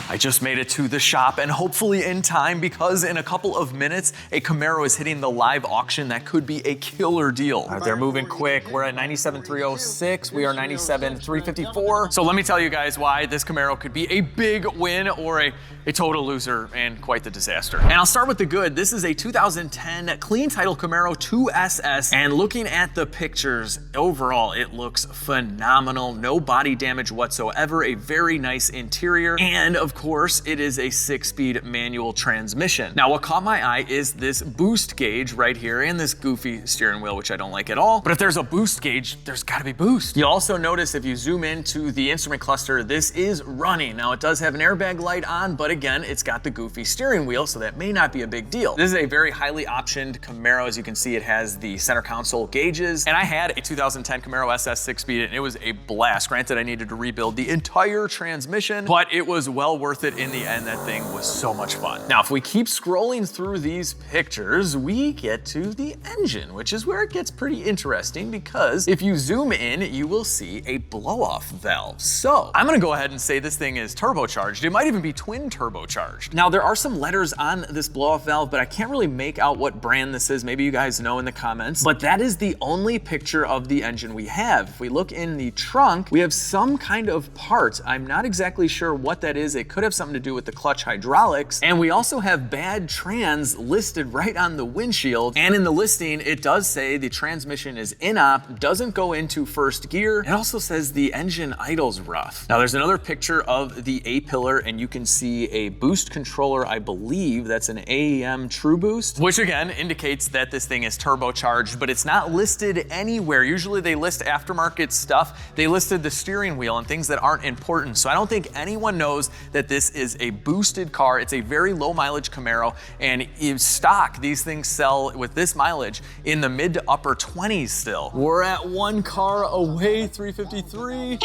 I just made it to the shop, and hopefully in time, because in a couple of minutes, a Camaro is hitting the live auction that could be a killer deal. All right, they're moving quick. We're at 97,306. We are 97,354. So let me tell you guys why this Camaro could be a big win or a total loser and quite the disaster. And I'll start with the good. This is a 2010 clean title Camaro 2SS, and looking at the pictures, overall, it looks phenomenal. No body damage whatsoever, a very nice interior, and of course, it is a 6-speed manual transmission. Now, what caught my eye is this boost gauge right here and this goofy steering wheel, which I don't like at all. But if there's a boost gauge, there's gotta be boost. You'll also notice if you zoom into the instrument cluster, this is running. Now, it does have an airbag light on, but again, it's got the goofy steering wheel, so that may not be a big deal. This is a very highly optioned Camaro. As you can see, it has the center console gauges, and I had a 2010 Camaro SS 6-speed, and it was a blast. Granted, I needed to rebuild the entire transmission, but it was well worth it in the end. That thing was so much fun. Now, if we keep scrolling through these pictures, we get to the engine, which is where it gets pretty interesting, because if you zoom in, you will see a blow-off valve. So I'm gonna go ahead and say this thing is turbocharged. It might even be twin turbocharged. Now, there are some letters on this blow-off valve, but I can't really make out what brand this is. Maybe you guys know in the comments, but that is the only picture of the engine we have. If we look in the trunk, we have some kind of part. I'm not exactly sure what that is. It could have something to do with the clutch hydraulics. And we also have bad trans listed right on the windshield. And in the listing, it does say the transmission is in-op, doesn't go into first gear. It also says the engine idles rough. Now, there's another picture of the A-pillar, and you can see a boost controller. I believe that's an AEM True Boost, which again indicates that this thing is turbocharged, but it's not listed anywhere. Usually they list aftermarket stuff. They listed the steering wheel and things that aren't important. So I don't think anyone knows that this is a boosted car. It's a very low mileage Camaro, and in stock, these things sell with this mileage in the mid to upper 20s still. We're at one car away, 353.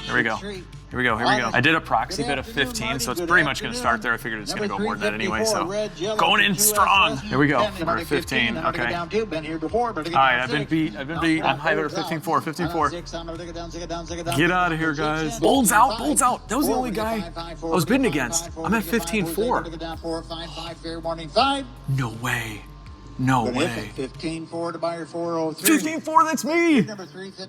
Here we go. Here we go, here we go. I did a proxy bid of 15, so it's pretty much gonna start there. I figured it's gonna go more than that anyway, so going in strong. Here we go, we're at 15, okay. All right, I've been beat. I'm high bidder 15.4, 15.4. Get out of here, guys. Bolds out, bolds out. That was the only guy I was bidding against. I'm at 15.4. No way. No way. 15.4 to buyer 403. 15.4, that's me.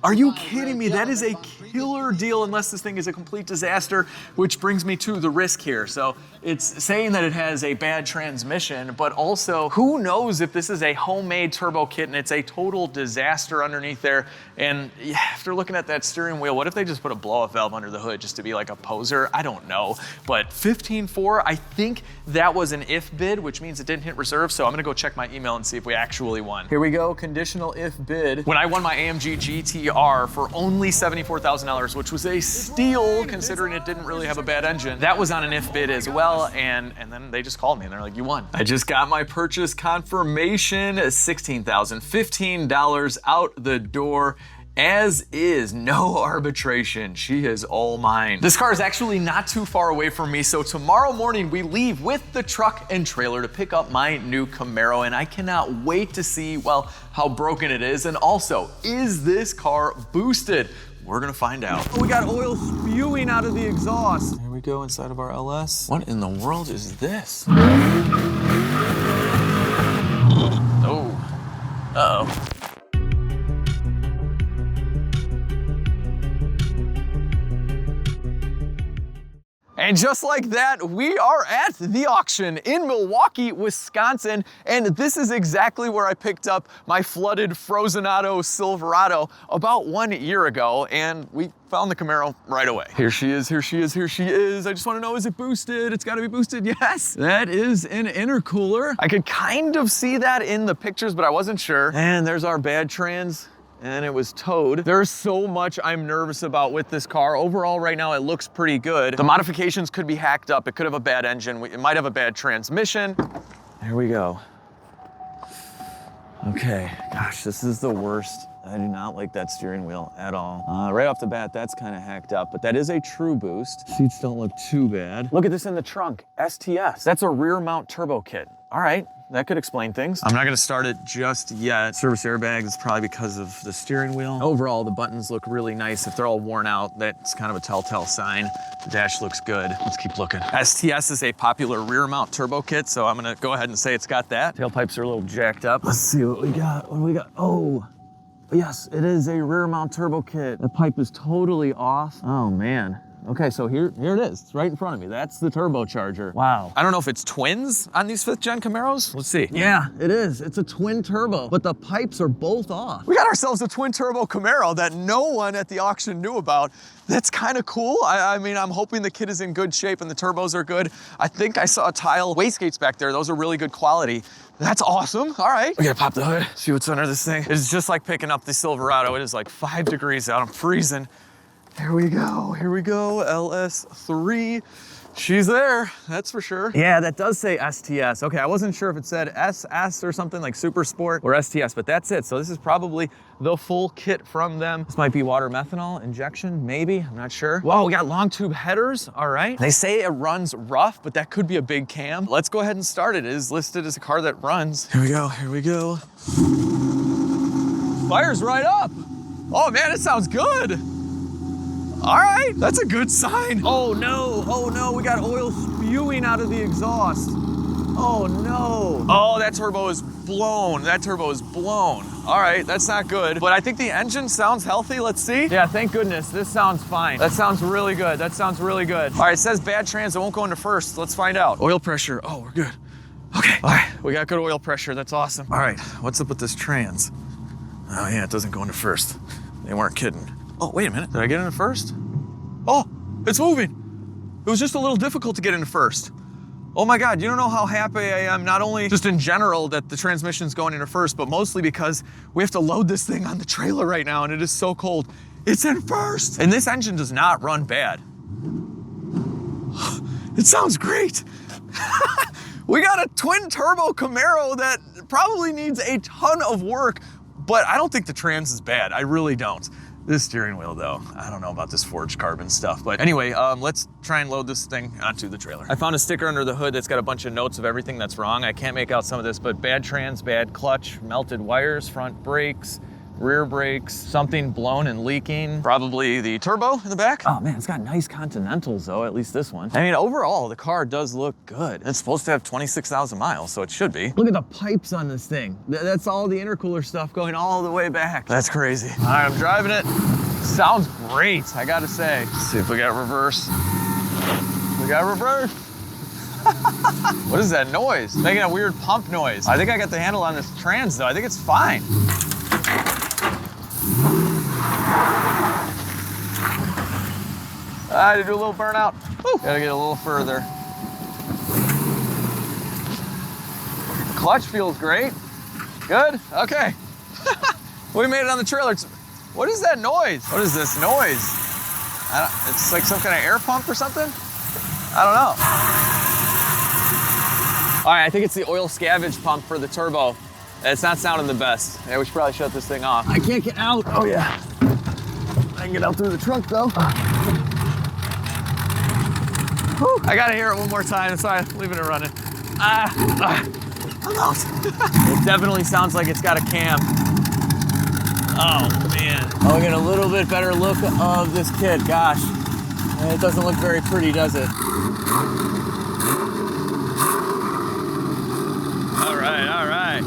Are you kidding me? That is a killer deal unless this thing is a complete disaster, which brings me to the risk here. So it's saying that it has a bad transmission, but also who knows if this is a homemade turbo kit and it's a total disaster underneath there. And yeah, after looking at that steering wheel, what if they just put a blow-off valve under the hood just to be like a poser? I don't know. But 15.4, I think that was an if bid, which means it didn't hit reserve. So I'm gonna go check my email and see if we actually won. Here we go, conditional if bid. When I won my AMG GTR for only $74,000, which was a steal considering it didn't really have a bad engine, that was on an if bid as well, and then they just called me and they're like, you won. I just got my purchase confirmation, $16,015 out the door. As is, no arbitration. She is all mine. This car is actually not too far away from me, so tomorrow morning we leave with the truck and trailer to pick up my new Camaro, and I cannot wait to see, well, how broken it is, and also, is this car boosted? We're gonna find out. Oh, we got oil spewing out of the exhaust. Here we go inside of our LS. What in the world is this? Oh, uh-oh. And just like that, we are at the auction in Milwaukee, Wisconsin. And this is exactly where I picked up my flooded Frozenado Silverado about 1 year ago. And we found the Camaro right away. Here she is, here she is, here she is. I just wanna know, is it boosted? It's gotta be boosted, yes. That is an intercooler. I could kind of see that in the pictures, but I wasn't sure. And there's our bad trans. And it was towed. There's so much I'm nervous about with this car. Overall, right now, it looks pretty good. The modifications could be hacked up. It could have a bad engine. It might have a bad transmission. There we go. Okay, gosh, this is the worst. I do not like that steering wheel at all. Right off the bat, that's kind of hacked up, but that is a true boost. Seats don't look too bad. Look at this in the trunk, STS. That's a rear mount turbo kit. All right, that could explain things. I'm not gonna start it just yet. Service airbag is probably because of the steering wheel. Overall, the buttons look really nice. If they're all worn out, that's kind of a telltale sign. The dash looks good. Let's keep looking. STS is a popular rear mount turbo kit, so I'm gonna go ahead and say it's got that. Tailpipes are a little jacked up. Let's see what we got. What do we got? Oh, yes, it is a rear mount turbo kit. The pipe is totally off. Oh man. Okay, so here it is. It's right in front of me. That's the turbocharger. Wow. I don't know if it's twins on these 5th gen Camaros. Let's see. Yeah, it is. It's a twin turbo, but the pipes are both off. We got ourselves a twin turbo Camaro that no one at the auction knew about. That's kind of cool. I mean, I'm hoping the kit is in good shape and the turbos are good. I think I saw a tile wastegates back there. Those are really good quality. That's awesome. All right. We gotta pop the hood, see what's under this thing. It's just like picking up the Silverado. It is like 5 degrees out. I'm freezing. Here we go, LS3. She's there, that's for sure. Yeah, that does say STS. Okay, I wasn't sure if it said SS or something like Super Sport or STS, but that's it. So this is probably the full kit from them. This might be water methanol injection, maybe, I'm not sure. Whoa, we got long tube headers, all right. They say it runs rough, but that could be a big cam. Let's go ahead and start it. It is listed as a car that runs. Here we go. Fires right up. Oh man, it sounds good. All right, that's a good sign. Oh no, we got oil spewing out of the exhaust. Oh no. Oh, that turbo is blown. All right, that's not good. But I think the engine sounds healthy, let's see. Yeah, thank goodness, this sounds fine. That sounds really good, All right, it says bad trans, it won't go into first. Let's find out. Oil pressure, oh, we're good. Okay, all right, we got good oil pressure, that's awesome. All right, what's up with this trans? Oh yeah, it doesn't go into first. They weren't kidding. Oh, wait a minute, did I get into first? Oh, it's moving. It was just a little difficult to get into first. Oh my God, you don't know how happy I am, not only just in general that the transmission's going into first, but mostly because we have to load this thing on the trailer right now and it is so cold. It's in first. And this engine does not run bad. It sounds great. We got a twin turbo Camaro that probably needs a ton of work, but I don't think the trans is bad. I really don't. This steering wheel though, I don't know about this forged carbon stuff. But anyway, let's try and load this thing onto the trailer. I found a sticker under the hood that's got a bunch of notes of everything that's wrong. I can't make out some of this, but bad trans, bad clutch, melted wires, front brakes, rear brakes, something blown and leaking. Probably the turbo in the back. Oh man, it's got nice Continentals though, at least this one. I mean, overall, the car does look good. It's supposed to have 26,000 miles, so it should be. Look at the pipes on this thing. That's all the intercooler stuff going all the way back. That's crazy. All right, I'm driving it. Sounds great, I gotta say. Let's see if we got reverse. What is that noise? Making a weird pump noise. I think I got the handle on this trans though. I think it's fine. I had to do a little burnout. Woo. Gotta get a little further. Clutch feels great. Good, okay. We made it on the trailer. What is that noise? What is this noise? It's like some kind of air pump or something? I don't know. All right, I think it's the oil scavenge pump for the turbo. It's not sounding the best. Yeah, we should probably shut this thing off. I can't get out. Oh yeah. I can get out through the trunk though. Whew. I gotta hear it one more time. That's why I'm leaving it running. I'm out. It definitely sounds like it's got a cam. Oh man. Oh, we get a little bit better look of this kit. Gosh, it doesn't look very pretty, does it? All right.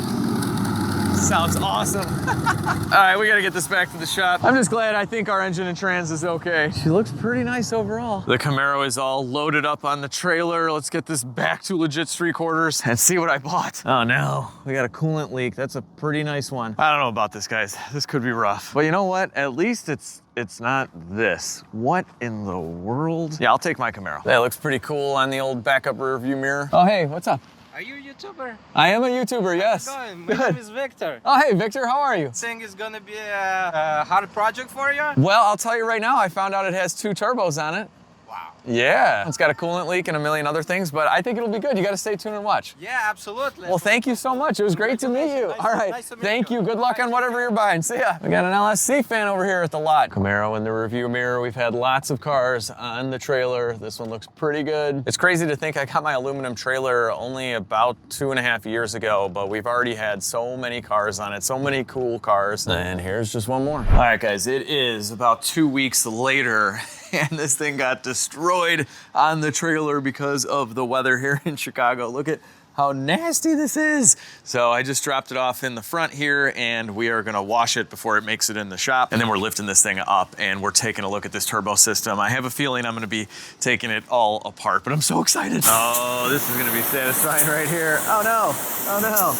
Sounds awesome. All right, we gotta get this back to the shop. I'm just glad I think our engine and trans is okay. She looks pretty nice overall. The Camaro is all loaded up on the trailer. Let's get this back to LegitStreetCars and see what I bought. Oh no, we got a coolant leak. That's a pretty nice one. I don't know about this, guys. This could be rough. But you know what? At least it's not this. What in the world? Yeah, I'll take my Camaro. That looks pretty cool on the old backup rear view mirror. Oh, hey, what's up? Are you a YouTuber? I am a YouTuber, yes. How's it going? My name is Victor. Oh, hey, Victor, how are you? Think it's gonna be a hard project for you? Well, I'll tell you right now, I found out it has 2 turbos on it. Wow. Wow. Yeah. It's got a coolant leak and a million other things, but I think it'll be good. You got to stay tuned and watch. Yeah, absolutely. Well, thank you so much. It was great to meet you. All right. Thank you. Good luck on whatever you're buying. See ya. We got an LSC fan over here at the lot. Camaro in the review mirror. We've had lots of cars on the trailer. This one looks pretty good. It's crazy to think I got my aluminum trailer only about 2.5 years ago, but we've already had so many cars on it, so many cool cars. And here's just one more. All right, guys, it is about 2 weeks later, and this thing got destroyed on the trailer because of the weather here in Chicago. Look at how nasty this is. So I just dropped it off in the front here, and we are gonna wash it before it makes it in the shop. And then we're lifting this thing up and we're taking a look at this turbo system. I have a feeling I'm gonna be taking it all apart, but I'm so excited. Oh, this is gonna be satisfying right here. Oh no, oh no.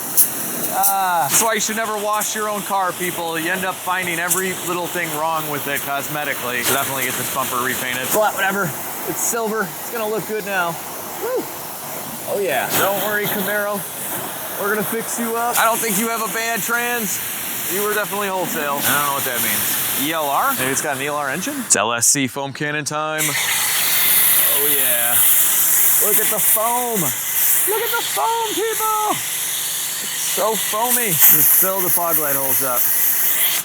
That's why you should never wash your own car, people. You end up finding every little thing wrong with it cosmetically. So definitely get this bumper repainted. But whatever, it's silver. It's gonna look good now. Woo. Oh yeah. Don't worry, Camaro. We're gonna fix you up. I don't think you have a bad trans. You were definitely wholesale. I don't know what that means. ELR? Maybe it's got an ELR engine? It's LSC foam cannon time. Oh yeah. Look at the foam. Look at the foam, people. It's so foamy. Just fill the fog light holes up.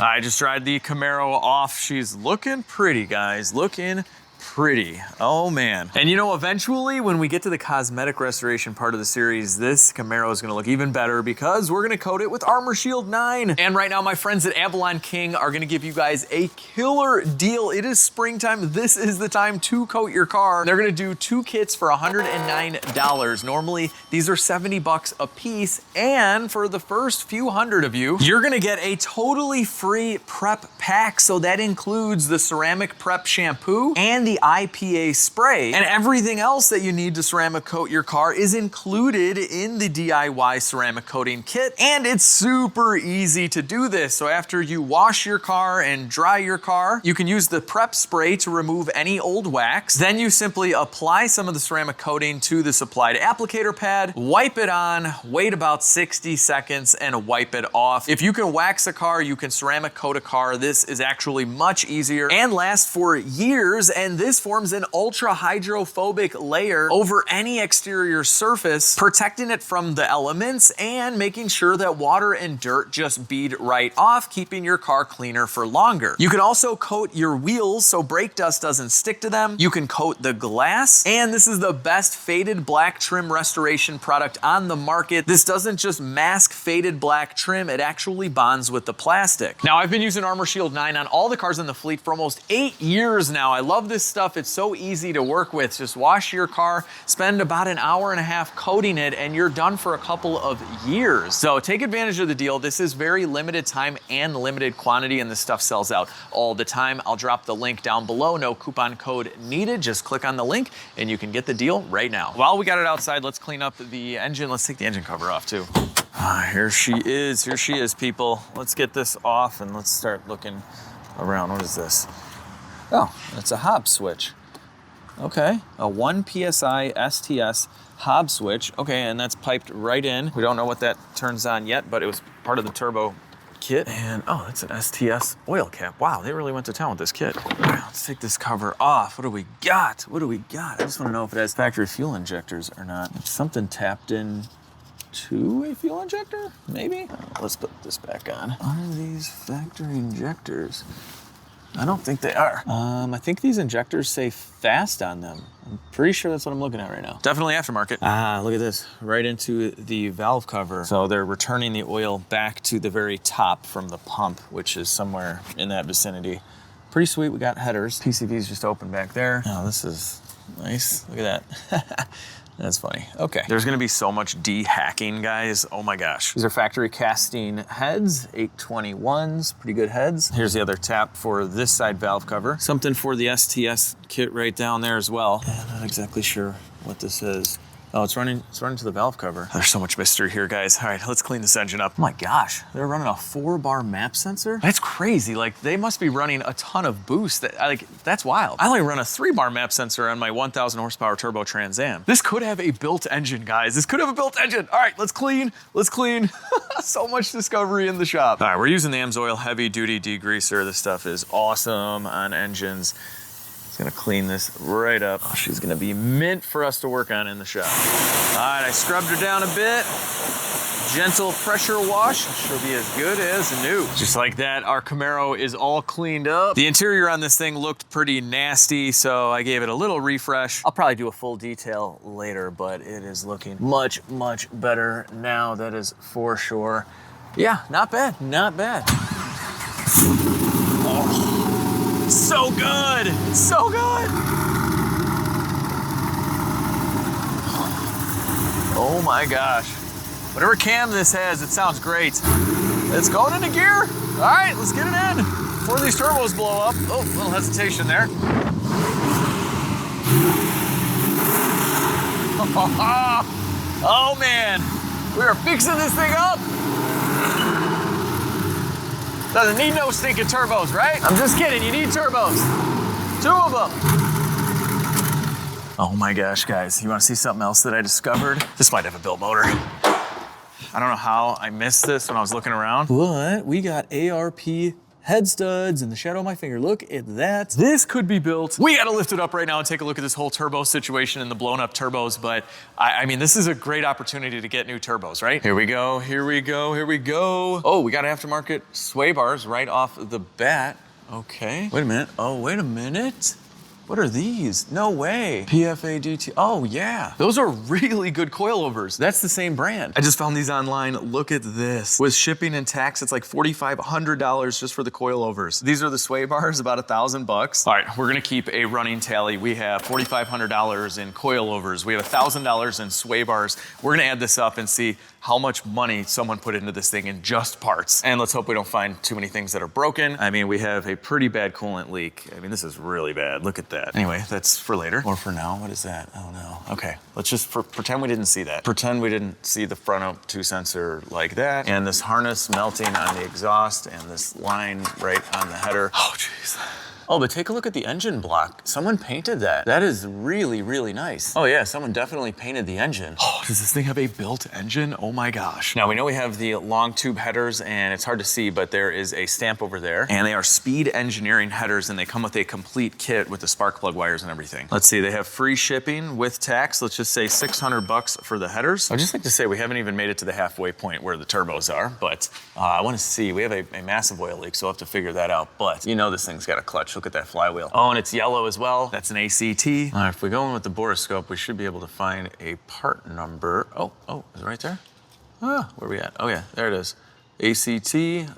I just dried the Camaro off. She's looking pretty, guys. Looking pretty. Oh man. And you know, eventually when we get to the cosmetic restoration part of the series, this Camaro is gonna look even better because we're gonna coat it with Armor Shield 9. And right now my friends at Avalon King are gonna give you guys a killer deal. It is springtime. This is the time to coat your car. They're gonna do 2 kits for $109. Normally these are 70 bucks a piece. And for the first few hundred of you, you're gonna get a totally free prep pack. So that includes the ceramic prep shampoo and the IPA spray, and everything else that you need to ceramic coat your car is included in the DIY ceramic coating kit. And it's super easy to do this. So after you wash your car and dry your car, you can use the prep spray to remove any old wax. Then you simply apply some of the ceramic coating to the supplied applicator pad, wipe it on, wait about 60 seconds and wipe it off. If you can wax a car, you can ceramic coat a car. This is actually much easier and lasts for years, and this forms an ultra hydrophobic layer over any exterior surface, protecting it from the elements and making sure that water and dirt just bead right off, keeping your car cleaner for longer. You can also coat your wheels so brake dust doesn't stick to them. You can coat the glass, and this is the best faded black trim restoration product on the market. This doesn't just mask faded black trim, it actually bonds with the plastic. Now, I've been using Armor Shield 9 on all the cars in the fleet for almost 8 years now. I love this stuff. It's so easy to work with. Just wash your car, spend about an hour and a half coating it, and you're done for a couple of years. So take advantage of the deal. This is very limited time and limited quantity, and this stuff sells out all the time. I'll drop the link down below. No coupon code needed. Just click on the link and you can get the deal right now. While we got it outside, let's clean up the engine. Let's take the engine cover off too. Here she is. Here she is, people. Let's get this off and let's start looking around. What is this? Oh, it's a Hobbs switch. Okay, a 1 PSI STS Hobbs switch. Okay, and that's piped right in. We don't know what that turns on yet, but it was part of the turbo kit. And oh, that's an STS oil cap. Wow, they really went to town with this kit. All right, let's take this cover off. What do we got? What do we got? I just want to know if it has factory fuel injectors or not. Something tapped in to a fuel injector, maybe? Let's put this back on. Are these factory injectors? I don't think they are. I think these injectors say fast on them. I'm pretty sure that's what I'm looking at right now. Definitely aftermarket. Ah, look at this, right into the valve cover. So they're returning the oil back to the very top from the pump, which is somewhere in that vicinity. Pretty sweet, we got headers. PCV's just open back there. Oh, this is nice, look at that. That's funny. Okay. There's gonna be so much de-hacking, guys. Oh my gosh. These are factory casting heads, 821s, pretty good heads. Here's the other tap for this side valve cover. Something for the STS kit right down there as well. I'm not exactly sure what this is. Oh, it's running to the valve cover. There's so much mystery here, guys. All right, let's clean this engine up. Oh my gosh, they're running a 4-bar map sensor? That's crazy. Like, they must be running a ton of boost. That's wild. I only run a 3-bar map sensor on my 1,000 horsepower turbo Trans Am. This could have a built engine, guys. This could have a built engine. All right, let's clean. Let's clean. So much discovery in the shop. All right, we're using the AMSOIL heavy duty degreaser. This stuff is awesome on engines. gonna clean this right up. Oh, she's gonna be mint for us to work on in the shop. All right, I scrubbed her down a bit. Gentle pressure wash. She'll be as good as new. Just like that, our Camaro is all cleaned up. The interior on this thing looked pretty nasty, so I gave it a little refresh. I'll probably do a full detail later, but it is looking much, much better now, that is for sure. Yeah, not bad, not bad. Oh, so good, so good. Oh my gosh. Whatever cam this has, it sounds great. It's going into gear. All right, let's get it in before these turbos blow up. Oh, a little hesitation there. Oh man, we are fixing this thing up. Doesn't need no stinking turbos, right? I'm just kidding, you need turbos. 2 of them. Oh my gosh, guys, you wanna see something else that I discovered? This might have a built motor. I don't know how I missed this when I was looking around, but we got ARP head studs in the shadow of my finger. Look at that. This could be built. We gotta lift it up right now and take a look at this whole turbo situation and the blown up turbos, but I mean, this is a great opportunity to get new turbos, right? Here we go, here we go, here we go. Oh, we got aftermarket sway bars right off the bat. Okay, wait a minute. Oh, wait a minute. What are these? No way. PFA DT. Oh yeah. Those are really good coilovers. That's the same brand. I just found these online. Look at this. With shipping and tax, it's like $4,500 just for the coilovers. These are the sway bars, about $1,000. All right, we're gonna keep a running tally. We have $4,500 in coilovers. We have $1,000 in sway bars. We're gonna add this up and see how much money someone put into this thing in just parts. And let's hope we don't find too many things that are broken. I mean, we have a pretty bad coolant leak. I mean, this is really bad. Look at that. Anyway, that's for later or for now. What is that? Oh no. Okay, let's just pretend we didn't see that. Pretend we didn't see the front O2 sensor like that. And this harness melting on the exhaust and this line right on the header. Oh, jeez. Oh, but take a look at the engine block. Someone painted that. That is really, really nice. Oh yeah, someone definitely painted the engine. Oh, does this thing have a built engine? Oh my gosh. Now we know we have the long tube headers and it's hard to see, but there is a stamp over there and they are Speed Engineering headers and they come with a complete kit with the spark plug wires and everything. Let's see, they have free shipping with tax. Let's just say $600 for the headers. I'd just like to say we haven't even made it to the halfway point where the turbos are, but I wanna see, we have a massive oil leak, so we'll have to figure that out. But you know this thing's got a clutch. Look at that flywheel. Oh, and it's yellow as well. That's an ACT. All right, if we go in with the borescope, we should be able to find a part number. Oh, is it right there? Ah, where are we at? Oh yeah, there it is. ACT,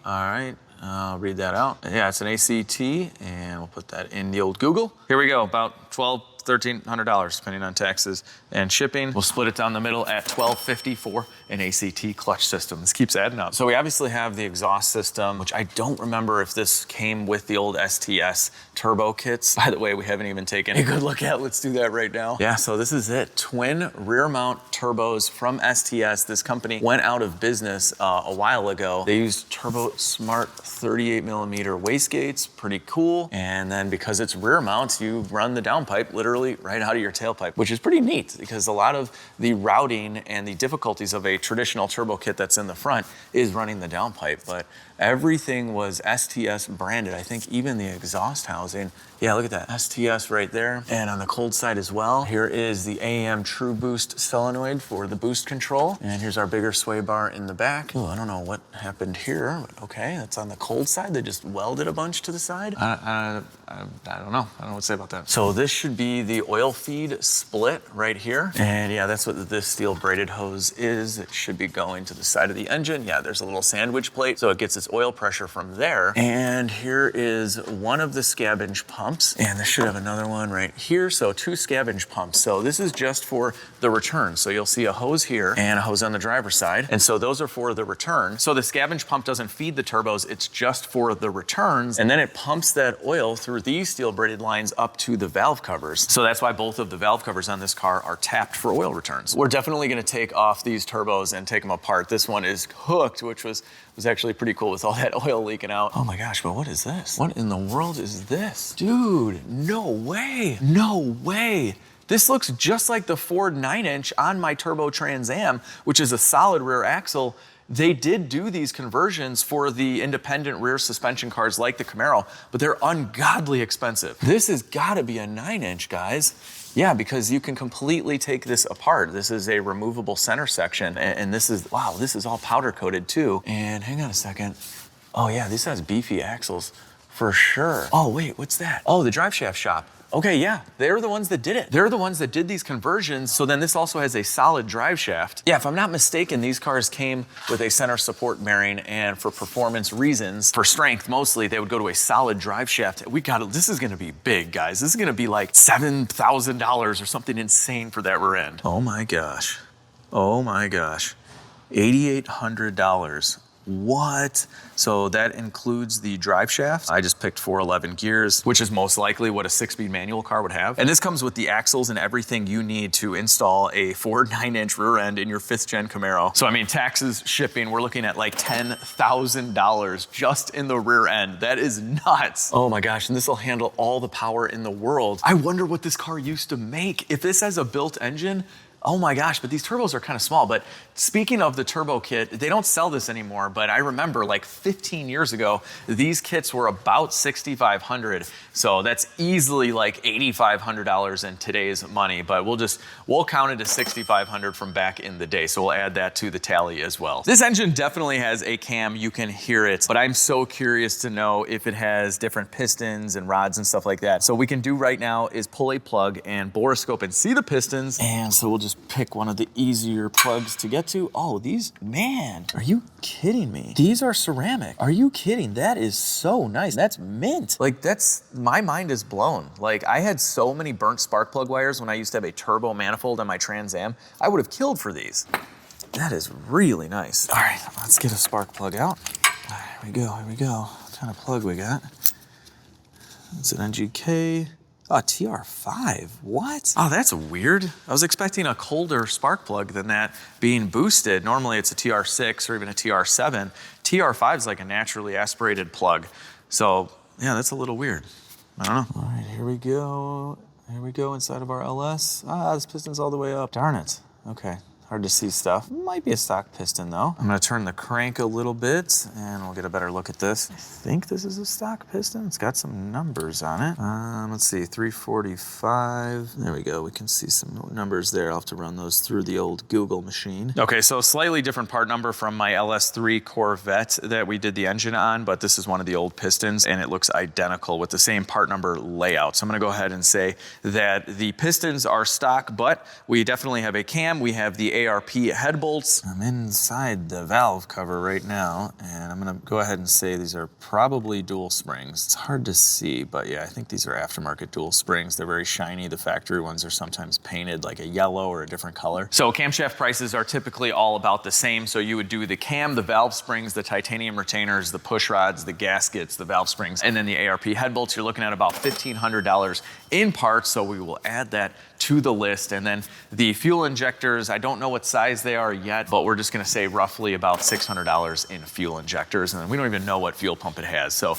all right. I'll read that out. Yeah, it's an ACT, and we'll put that in the old Google. Here we go, about $1,300, depending on taxes and shipping. We'll split it down the middle at $1,250 for an ACT clutch system. This keeps adding up. So we obviously have the exhaust system, which I don't remember if this came with the old STS turbo kits. By the way, we haven't even taken a good look at. Let's do that right now. Yeah, so this is it. Twin rear mount turbos from STS. This company went out of business a while ago. They used Turbo Smart 38 millimeter wastegates, pretty cool. And then because it's rear mount, you run the downpipe literally right out of your tailpipe, which is pretty neat because a lot of the routing and the difficulties of a traditional turbo kit that's in the front is running the downpipe, but everything was STS branded. I think even the exhaust housing. Yeah, look at that, STS right there. And on the cold side as well, here is the AM True Boost solenoid for the boost control. And here's our bigger sway bar in the back. Oh, I don't know what happened here, but okay, that's on the cold side. They just welded a bunch to the side. I don't know. I don't know what to say about that. So this should be the oil feed split right here. And yeah, that's what this steel braided hose is. It should be going to the side of the engine. Yeah, there's a little sandwich plate, so it gets its oil pressure from there. And here is one of the scavenge pumps. And this should have another one right here. So 2 scavenge pumps. So this is just for the return. So you'll see a hose here and a hose on the driver's side. And so those are for the return. So the scavenge pump doesn't feed the turbos. It's just for the returns. And then it pumps that oil through these steel braided lines up to the valve covers. So that's why both of the valve covers on this car are tapped for oil returns. We're definitely gonna take off these turbos and take them apart. This one is hooked, which was actually pretty cool with all that oil leaking out. Oh my gosh, but what is this? What in the world is this? Dude, no way, no way. This looks just like the Ford 9-inch on my Turbo Trans Am, which is a solid rear axle. They did do these conversions for the independent rear suspension cars like the Camaro, but they're ungodly expensive. This has gotta be a 9-inch, guys. Yeah, because you can completely take this apart. This is a removable center section, and this is, wow, this is all powder coated too. And hang on a second. Oh yeah, this has beefy axles for sure. Oh wait, what's that? Oh, the drive shaft shop. Okay, yeah, they're the ones that did it. They're the ones that did these conversions, so then this also has a solid drive shaft. Yeah, if I'm not mistaken, these cars came with a center support bearing, and for performance reasons, for strength mostly, they would go to a solid drive shaft. This is gonna be big, guys. This is gonna be like $7,000 or something insane for that rear end. Oh my gosh. Oh my gosh. $8,800. What? So that includes the drive shaft. I just picked 411 gears, which is most likely what a 6-speed manual car would have. And this comes with the axles and everything you need to install a Ford 9-inch rear end in your 5th gen Camaro. So I mean, taxes, shipping, we're looking at like $10,000 just in the rear end. That is nuts. Oh my gosh, and this will handle all the power in the world. I wonder what this car used to make. If this has a built engine, oh my gosh, but these turbos are kind of small. But speaking of the turbo kit, they don't sell this anymore, but I remember like 15 years ago, these kits were about $6,500. So that's easily like $8,500 in today's money, but we'll count it as $6,500 from back in the day. So we'll add that to the tally as well. This engine definitely has a cam, you can hear it, but I'm so curious to know if it has different pistons and rods and stuff like that. So what we can do right now is pull a plug and borescope and see the pistons. And so we'll just pick one of the easier plugs to get to. Oh, these, man, are you kidding me? These are ceramic. Are you kidding? That is so nice. That's mint. Like my mind is blown. Like I had so many burnt spark plug wires when I used to have a turbo manifold on my Trans Am. I would have killed for these. That is really nice. All right, let's get a spark plug out. Here we go, here we go. What kind of plug we got? It's an NGK. Oh, TR5, what? Oh, that's weird. I was expecting a colder spark plug than that being boosted. Normally it's a TR6 or even a TR7. TR5 is like a naturally aspirated plug. So yeah, that's a little weird. I don't know. All right, here we go. Here we go inside of our LS. Ah, this piston's all the way up. Darn it. Okay. Hard to see stuff. Might be a stock piston though. I'm gonna turn the crank a little bit and we'll get a better look at this. I think this is a stock piston. It's got some numbers on it. Let's see, 345. There we go. We can see some numbers there. I'll have to run those through the old Google machine. Okay, so slightly different part number from my LS3 Corvette that we did the engine on, but this is one of the old pistons and it looks identical with the same part number layout. So I'm gonna go ahead and say that the pistons are stock, but we definitely have a cam. We have the ARP head bolts. I'm inside the valve cover right now, and I'm gonna go ahead and say these are probably dual springs. It's hard to see, but yeah, I think these are aftermarket dual springs. They're very shiny. The factory ones are sometimes painted like a yellow or a different color. So camshaft prices are typically all about the same. So you would do the cam, the valve springs, the titanium retainers, the push rods, the gaskets, the valve springs, and then the ARP head bolts. You're looking at about $1,500 in parts, so we will add that to the list. And then the fuel injectors, I don't know what size they are yet, but we're just gonna say roughly about $600 in fuel injectors. And we don't even know what fuel pump it has. So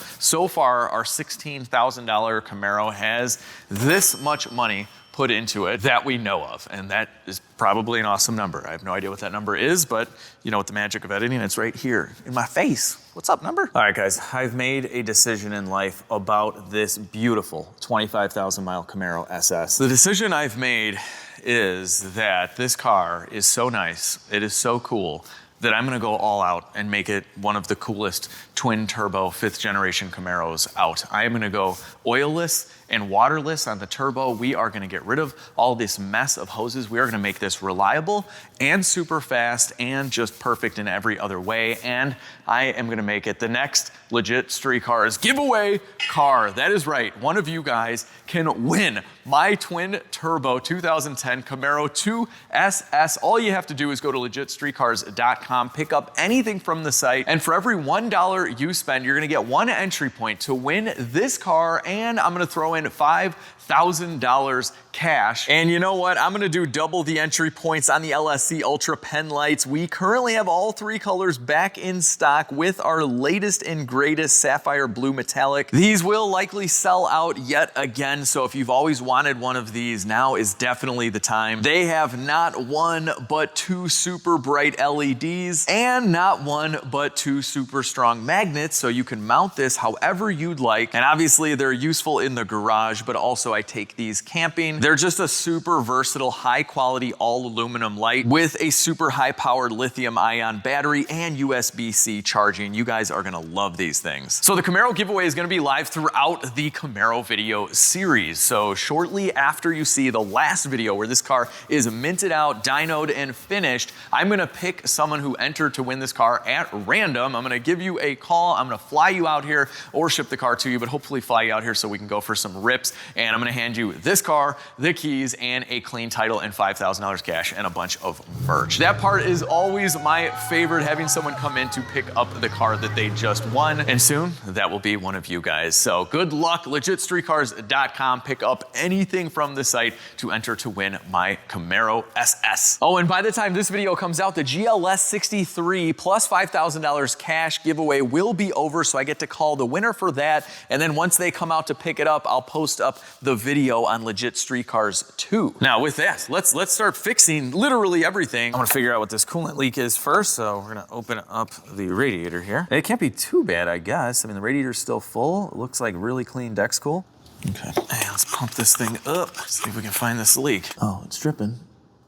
far, our $16,000 Camaro has this much money put into it that we know of. And that is probably an awesome number. I have no idea what that number is, but you know, with the magic of editing, it's right here in my face. What's up, number? All right, guys, I've made a decision in life about this beautiful 25,000 mile Camaro SS. The decision I've made is that this car is so nice, it is so cool, that I'm gonna go all out and make it one of the coolest twin turbo 5th generation Camaros out. I am gonna go oilless and waterless on the turbo. We are gonna get rid of all this mess of hoses. We are gonna make this reliable and super fast and just perfect in every other way. And I am gonna make it the next LegitStreetCars giveaway car. That is right, one of you guys can win my twin turbo 2010 Camaro 2SS. All you have to do is go to LegitStreetCars.com, pick up anything from the site, and for every $1 you spend, you're gonna get one entry point to win this car, and I'm gonna throw in $5 $5,000 cash. And you know what? I'm gonna do double the entry points on the LSC Ultra pen lights. We currently have all 3 colors back in stock with our latest and greatest sapphire blue metallic. These will likely sell out yet again, so if you've always wanted one of these, now is definitely the time. They have not 1 but 2 super bright LEDs and not 1 but 2 super strong magnets, so you can mount this however you'd like. And obviously they're useful in the garage, but also I take these camping. They're just a super versatile, high quality, all aluminum light with a super high powered lithium ion battery and USB-C charging. You guys are gonna love these things. So the Camaro giveaway is gonna be live throughout the Camaro video series. So shortly after you see the last video where this car is minted out, dynoed, and finished, I'm gonna pick someone who entered to win this car at random. I'm gonna give you a call, I'm gonna fly you out here or ship the car to you, but hopefully fly you out here so we can go for some rips. And I'm gonna hand you this car, the keys, and a clean title and $5,000 cash and a bunch of merch. That part is always my favorite, having someone come in to pick up the car that they just won. And soon, that will be one of you guys. So good luck, LegitStreetCars.com. Pick up anything from the site to enter to win my Camaro SS. Oh, and by the time this video comes out, the GLS 63 plus $5,000 cash giveaway will be over, so I get to call the winner for that. And then once they come out to pick it up, I'll post up the video on LegitStreetCars too. Now with that, let's start fixing literally everything. I'm gonna figure out what this coolant leak is first, so we're gonna open up the radiator here. It can't be too bad, I guess. I mean, the radiator's still full. It looks like really clean deck cool. Okay, hey, let's pump this thing up, see if we can find this leak. Oh, it's dripping.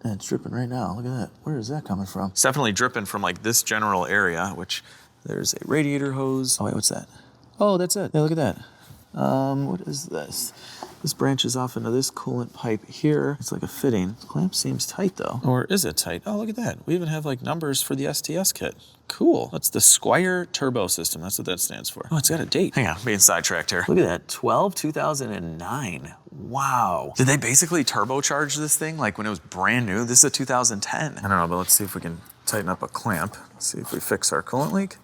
Yeah, it's dripping right now. Look at that. Where is that coming from? It's definitely dripping from like this general area, which there's a radiator hose. Oh wait, what's that? Oh, that's it. Yeah, look at that. What is this? This branches off into this coolant pipe here. It's like a fitting. The clamp seems tight though. Or is it tight? Oh, look at that. We even have like numbers for the STS kit. Cool. That's the Squire Turbo System. That's what that stands for. Oh, it's got a date. Hang on, I'm being sidetracked here. Look at that, 2009. Wow. Did they basically turbocharge this thing like when it was brand new? This is a 2010. I don't know, but let's see if we can tighten up a clamp. Let's see if we fix our coolant leak.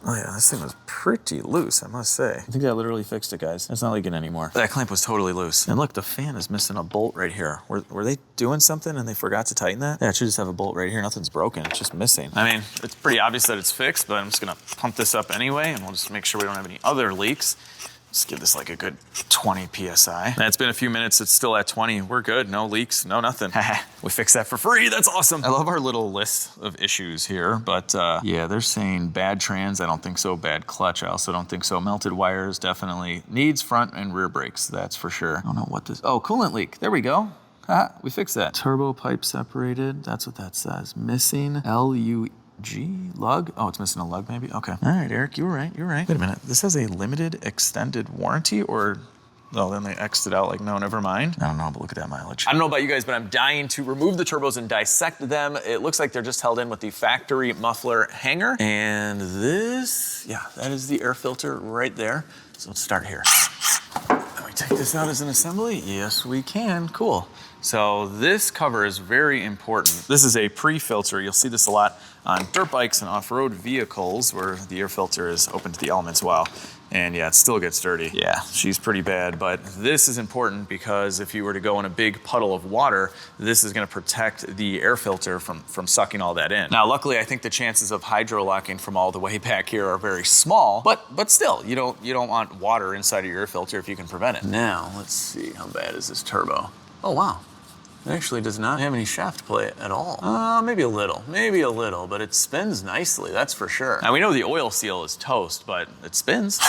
Oh yeah, this thing was pretty loose, I must say. I think that literally fixed it, guys. It's not leaking anymore. That clamp was totally loose. And look, the fan is missing a bolt right here. Were they doing something and they forgot to tighten that? Yeah, it should just have a bolt right here. Nothing's broken, it's just missing. I mean, it's pretty obvious that it's fixed, but I'm just gonna pump this up anyway and we'll just make sure we don't have any other leaks. Just give this like a good 20 PSI. It's been a few minutes, it's still at 20. We're good, no leaks, no nothing. We fixed that for free, that's awesome. I love our little list of issues here, but yeah, they're saying bad trans, I don't think so. Bad clutch, I also don't think so. Melted wires, definitely. Needs front and rear brakes, that's for sure. I don't know what this, oh, coolant leak, there we go. We fixed that. Turbo pipe separated, that's what that says. Missing lug? Oh, it's missing a lug maybe? Okay. All right, Eric, you were right, Wait a minute, this has a limited extended warranty or, oh, then they X'd it out like, no, never mind. I don't know, but look at that mileage. I don't know about you guys, but I'm dying to remove the turbos and dissect them. It looks like they're just held in with the factory muffler hanger. And this, yeah, that is the air filter right there. So let's start here. Can we take this out as an assembly? Yes, we can, cool. So this cover is very important. This is a pre-filter. You'll see this a lot on dirt bikes and off-road vehicles where the air filter is open to the elements well. And yeah, it still gets dirty. Yeah, she's pretty bad, but this is important because if you were to go in a big puddle of water, this is gonna protect the air filter from sucking all that in. Now, luckily, I think the chances of hydro-locking from all the way back here are very small, but still, you don't want water inside of your air filter if you can prevent it. Now, let's see, how bad is this turbo? Oh, wow. It actually does not have any shaft play at all. Maybe a little, but it spins nicely, that's for sure. Now we know the oil seal is toast, but it spins.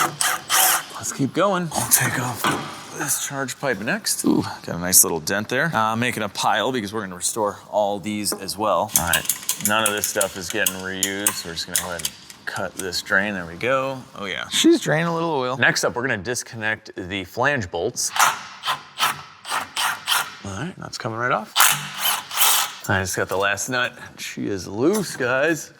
Let's keep going. I'll take off this charge pipe next. Ooh, got a nice little dent there. Making a pile because we're gonna restore all these as well. All right, none of this stuff is getting reused. We're just gonna go ahead and cut this drain, there we go. Oh yeah, she's draining a little oil. Next up, we're gonna disconnect the flange bolts. All right, that's coming right off. I just got the last nut. She is loose, guys.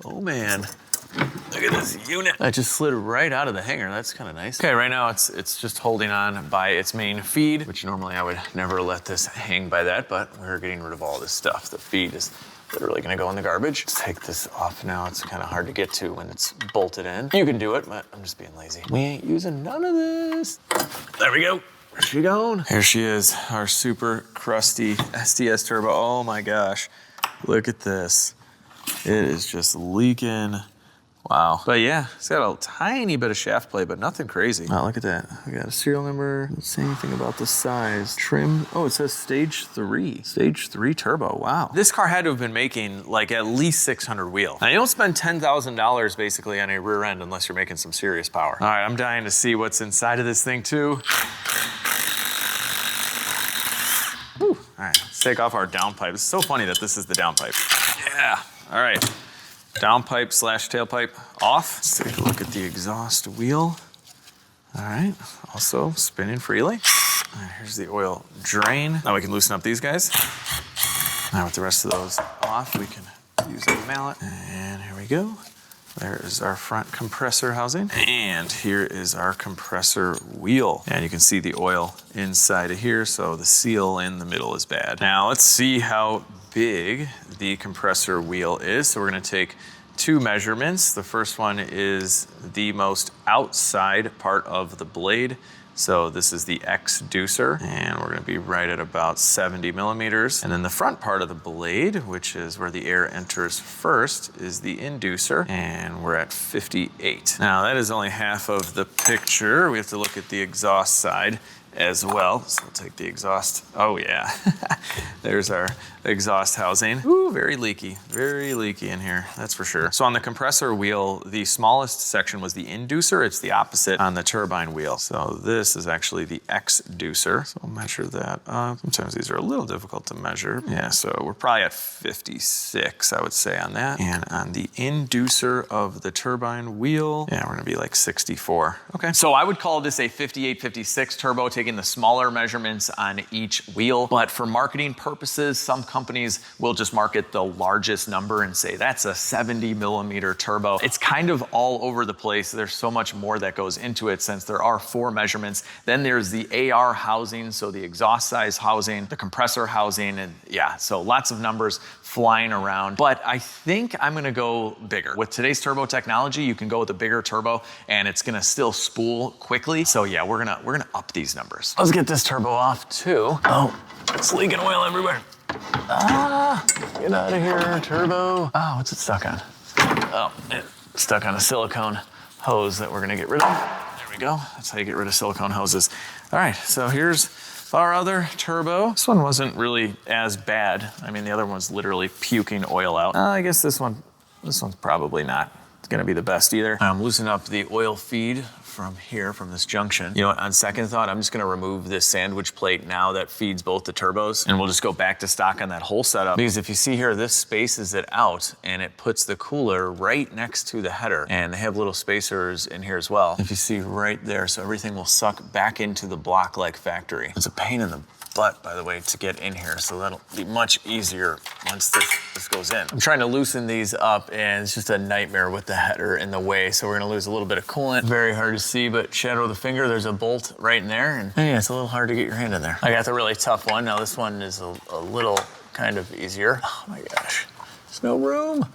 Oh man, look at this unit. That just slid right out of the hanger. That's kind of nice. Okay, right now it's just holding on by its main feed, which normally I would never let this hang by that, but we're getting rid of all this stuff. The feed is literally gonna go in the garbage. Let's take this off now. It's kind of hard to get to when it's bolted in. You can do it, but I'm just being lazy. We ain't using none of this. There we go. Where's she going? Here she is, our super crusty SDS turbo. Oh my gosh, look at this. It is just leaking. Wow. But yeah, it's got a tiny bit of shaft play, but nothing crazy. Wow, look at that. We got a serial number. Doesn't say anything about the size. Trim. Oh, it says stage 3. Stage 3 turbo. Wow. This car had to have been making like at least 600 wheel. Now you don't spend $10,000 basically on a rear end unless you're making some serious power. All right, I'm dying to see what's inside of this thing too. Whew. All right, let's take off our downpipe. It's so funny that this is the downpipe. Yeah. All right. Downpipe / tailpipe off. Let's take a look at the exhaust wheel. All right, also spinning freely. All right, here's the oil drain. Now we can loosen up these guys. Now with the rest of those off, we can use a mallet. And here we go. There is our front compressor housing. And here is our compressor wheel. And you can see the oil inside of here, so the seal in the middle is bad. Now let's see how big the compressor wheel is. So we're gonna take 2 measurements. The first one is the most outside part of the blade. So this is the exducer, and we're gonna be right at about 70 millimeters. And then the front part of the blade, which is where the air enters first, is the inducer, and we're at 58. Now that is only half of the picture. We have to look at the exhaust side as well. So we'll take the exhaust. Oh yeah, there's our exhaust housing. Ooh, very leaky in here, that's for sure. So on the compressor wheel, the smallest section was the inducer. It's the opposite on the turbine wheel. So this is actually the exducer. So I'll measure that up. Sometimes these are a little difficult to measure. Yeah, so we're probably at 56, I would say on that. And on the inducer of the turbine wheel, yeah, we're gonna be like 64. Okay, so I would call this a 58, 56 turbo, taking the smaller measurements on each wheel. But for marketing purposes, some companies will just market the largest number and say that's a 70 millimeter turbo. It's kind of all over the place. There's so much more that goes into it since there are 4 measurements. Then there's the AR housing, so the exhaust size housing, the compressor housing, and yeah, so lots of numbers flying around. But I think I'm gonna go bigger. With today's turbo technology, you can go with a bigger turbo and it's gonna still spool quickly. So yeah, we're gonna up these numbers. Let's get this turbo off too. Oh, it's leaking oil everywhere. Ah, get out of here, turbo. Oh, what's it stuck on? Oh, it's stuck on a silicone hose that we're gonna get rid of. There we go. That's how you get rid of silicone hoses. All right, so here's our other turbo. This one wasn't really as bad. I mean, the other one's literally puking oil out. I guess this one's probably not gonna be the best either. I'm loosening up the oil feed from here, from this junction. You know what, on second thought, I'm just gonna remove this sandwich plate now that feeds both the turbos, and we'll just go back to stock on that whole setup. Because if you see here, this spaces it out and it puts the cooler right next to the header, and they have little spacers in here as well. If you see right there, so everything will suck back into the block like factory. It's a pain in the butt, by the way, to get in here, so that'll be much easier once this goes in. I'm trying to loosen these up, and it's just a nightmare with the header in the way, so we're gonna lose a little bit of coolant. Very hard to see, but shadow of the finger, there's a bolt right in there, and yeah, it's a little hard to get your hand in there. I got the really tough one. Now this one is a little kind of easier. Oh my gosh, there's no room.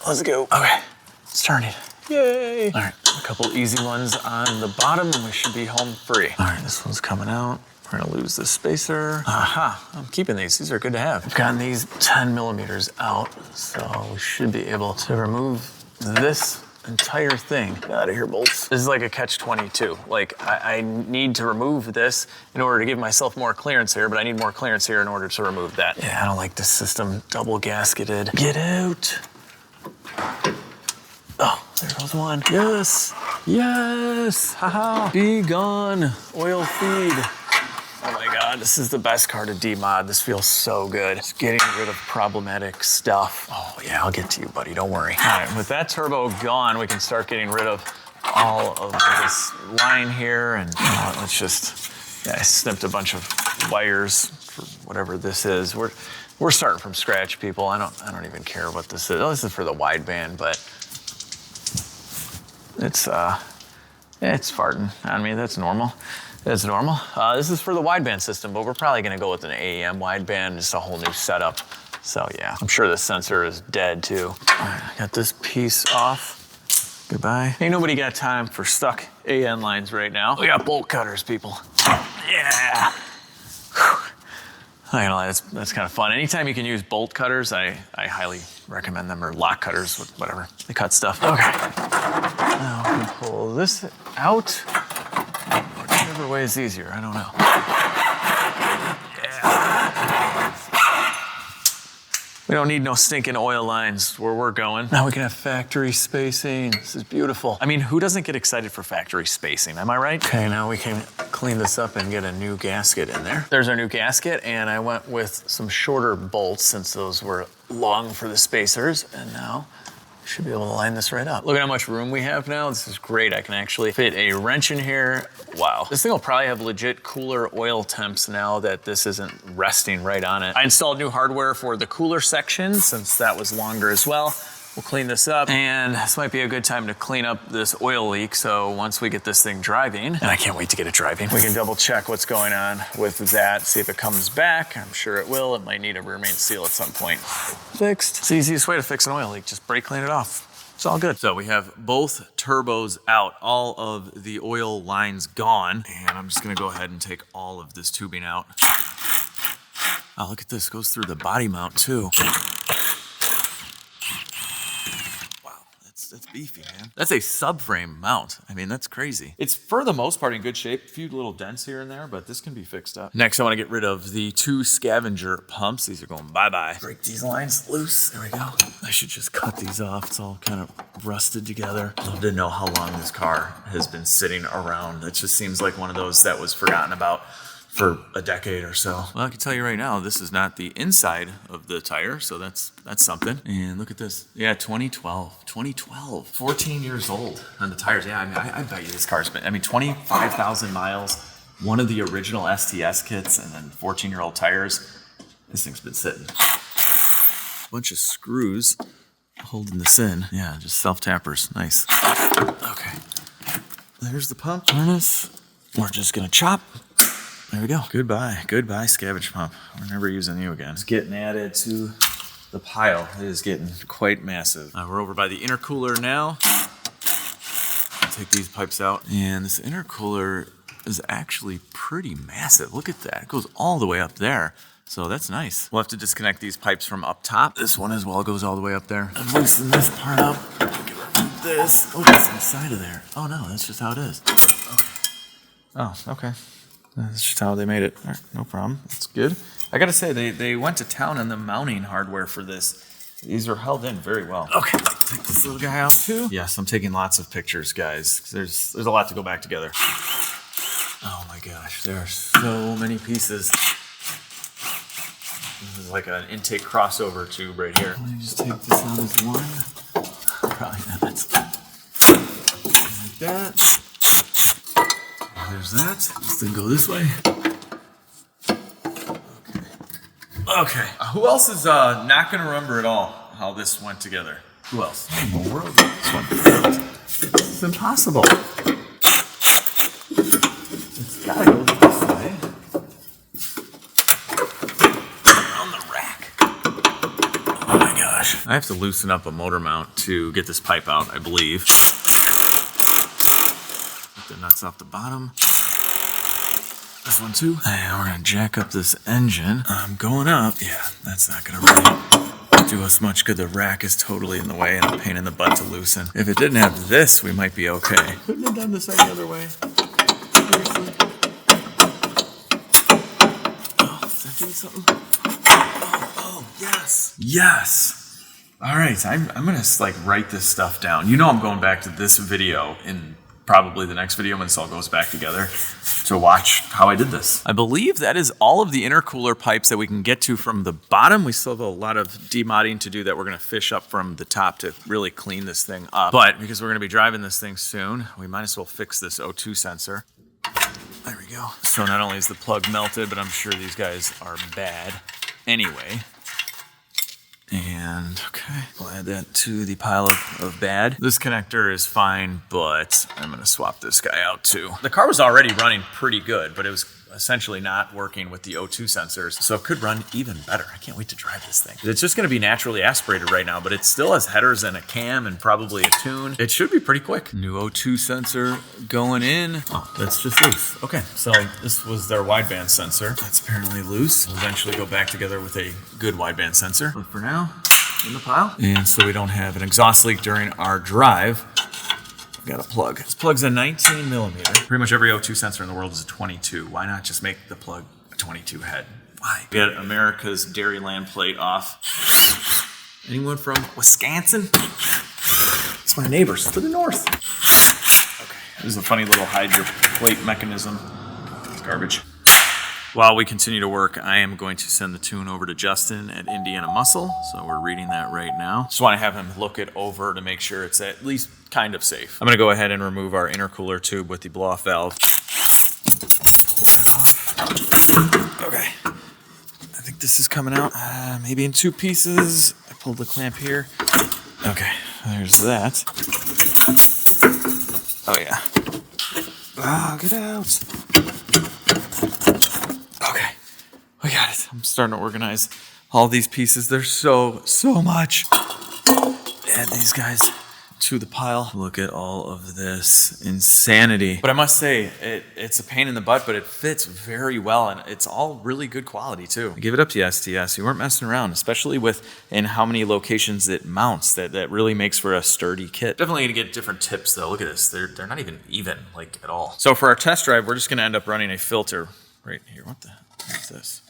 Let's go. Okay, it's turning. Yay! All right, a couple easy ones on the bottom, and we should be home free. All right, this one's coming out. We're gonna lose the spacer. Aha, I'm keeping these. These are good to have. I've gotten these 10 millimeters out, so we should be able to remove this entire thing. Get out of here, bolts. This is like a catch-22. Like, I need to remove this in order to give myself more clearance here, but I need more clearance here in order to remove that. Yeah, I don't like this system double gasketed. Get out. Oh, there goes one. Yes, yes, haha. Be gone, oil feed. Oh my God, this is the best car to demod. This feels so good. It's getting rid of problematic stuff. Oh yeah, I'll get to you, buddy, don't worry. All right, with that turbo gone, we can start getting rid of all of this line here, and you know what, let's just, yeah, I snipped a bunch of wires for whatever this is. We're starting from scratch, people. I don't even care what this is. Oh, this is for the wideband, but it's farting on me, that's normal. That's normal. This is for the wideband system, but we're probably gonna go with an AEM wideband, just a whole new setup. So yeah, I'm sure the sensor is dead too. All right, got this piece off. Goodbye. Ain't nobody got time for stuck AN lines right now. We got bolt cutters, people. Yeah. Whew. I know that's kind of fun. Anytime you can use bolt cutters, I highly recommend them, or lock cutters, whatever. They cut stuff. Okay. Now we can pull this out. Whichever way is easier, I don't know. Yeah. We don't need no stinking oil lines where we're going. Now we can have factory spacing. This is beautiful. I mean, who doesn't get excited for factory spacing? Am I right? Okay, now we can clean this up and get a new gasket in there. There's our new gasket, and I went with some shorter bolts since those were long for the spacers, and now should be able to line this right up. Look at how much room we have now. This is great. I can actually fit a wrench in here. Wow. This thing will probably have legit cooler oil temps now that this isn't resting right on it. I installed new hardware for the cooler section since that was longer as well. We'll clean this up, and this might be a good time to clean up this oil leak. So once we get this thing driving, and I can't wait to get it driving, we can double check what's going on with that, see if it comes back. I'm sure it will. It might need a rear main seal at some point. Fixed. It's the easiest way to fix an oil leak. Just brake clean it off. It's all good. So we have both turbos out, all of the oil lines gone, and I'm just gonna go ahead and take all of this tubing out. Oh, look at this, it goes through the body mount too. That's beefy, man. That's a subframe mount. I mean, that's crazy. It's for the most part in good shape. A few little dents here and there, but this can be fixed up. Next, I want to get rid of the 2 scavenger pumps. These are going bye-bye. Break these lines loose. There we go. I should just cut these off. It's all kind of rusted together. Love to know how long this car has been sitting around. It just seems like one of those that was forgotten about for a decade or so. Well, I can tell you right now, this is not the inside of the tire, so that's something. And look at this. Yeah, 2012. 14 years old on the tires. Yeah, I mean, I bet you this car's been, 25,000 miles, one of the original STS kits, and then 14-year-old tires. This thing's been sitting. Bunch of screws holding this in. Yeah, just self-tappers. Nice. Okay. There's the pump harness. We're just gonna chop. There we go. Goodbye scavenge pump. We're never using you again. It's getting added to the pile. It is getting quite massive. We're over by the intercooler now. Take these pipes out. And this intercooler is actually pretty massive. Look at that. It goes all the way up there. So that's nice. We'll have to disconnect these pipes from up top. This one as well goes all the way up there. And loosen this part up. Get rid of this. Oh, that's inside of there. Oh no, that's just how it is. Okay. Oh, okay. That's just how they made it. All right, no problem. That's good. I gotta say, they went to town on the mounting hardware for this. These are held in very well. Okay, take this little guy out too. Yes, I'm taking lots of pictures, guys. There's a lot to go back together. Oh my gosh, there are so many pieces. This is like an intake crossover tube right here. Let me just take this out as one. Probably not. Like that. There's that. This thing go this way. Okay. Who else is not going to remember at all how this went together? Who else? How in the world did this one fit? This is impossible. It's got to go this way. On the rack. Oh my gosh. I have to loosen up a motor mount to get this pipe out, I believe. The nuts off the bottom. This one too. And we're gonna jack up this engine. I'm going up. Yeah, that's not gonna really do us much good. The rack is totally in the way and a pain in the butt to loosen. If it didn't have this, we might be okay. Couldn't have done this any other way. Seriously. Oh, is that doing something? Oh, yes. Yes. All right, I'm gonna like write this stuff down. You know I'm going back to this video in probably the next video when this all goes back together to watch how I did this. I believe that is all of the intercooler pipes that we can get to from the bottom. We still have a lot of demodding to do that we're gonna fish up from the top to really clean this thing up. But because we're gonna be driving this thing soon, we might as well fix this O2 sensor. There we go. So not only is the plug melted, but I'm sure these guys are bad anyway. And okay, we'll add that to the pile of bad. This connector is fine, but I'm gonna swap this guy out too. The car was already running pretty good, but it was essentially not working with the O2 sensors, so it could run even better. I can't wait to drive this thing. It's just gonna be naturally aspirated right now, but it still has headers and a cam and probably a tune. It should be pretty quick. New O2 sensor going in. Oh, that's just loose. Okay, so this was their wideband sensor. That's apparently loose. We'll eventually go back together with a good wideband sensor, but for now, in the pile. And so we don't have an exhaust leak during our drive, I've got a plug. This plug's a 19 millimeter. Pretty much every O2 sensor in the world is a 22. Why not just make the plug a 22 head? Why? We got America's Dairyland plate off. Anyone from Wisconsin? It's my neighbors to the north. Okay, this is a funny little hide your plate mechanism. It's garbage. While we continue to work, I am going to send the tune over to Justin at Indiana Muscle. So we're reading that right now. Just want to have him look it over to make sure it's at least kind of safe. I'm going to go ahead and remove our intercooler tube with the blow-off valve. Okay. I think this is coming out maybe in 2 pieces. I pulled the clamp here. Okay, there's that. Oh yeah. Ah, get out. Okay, we got it. I'm starting to organize all these pieces. There's so much. Add these guys to the pile. Look at all of this insanity. But I must say, it's a pain in the butt, but it fits very well, and it's all really good quality too. I give it up to you, STS. You weren't messing around, especially with in how many locations it mounts. That really makes for a sturdy kit. Definitely gonna get different tips though. Look at this. They're not even like at all. So for our test drive, we're just gonna end up running a filter right here. What is this?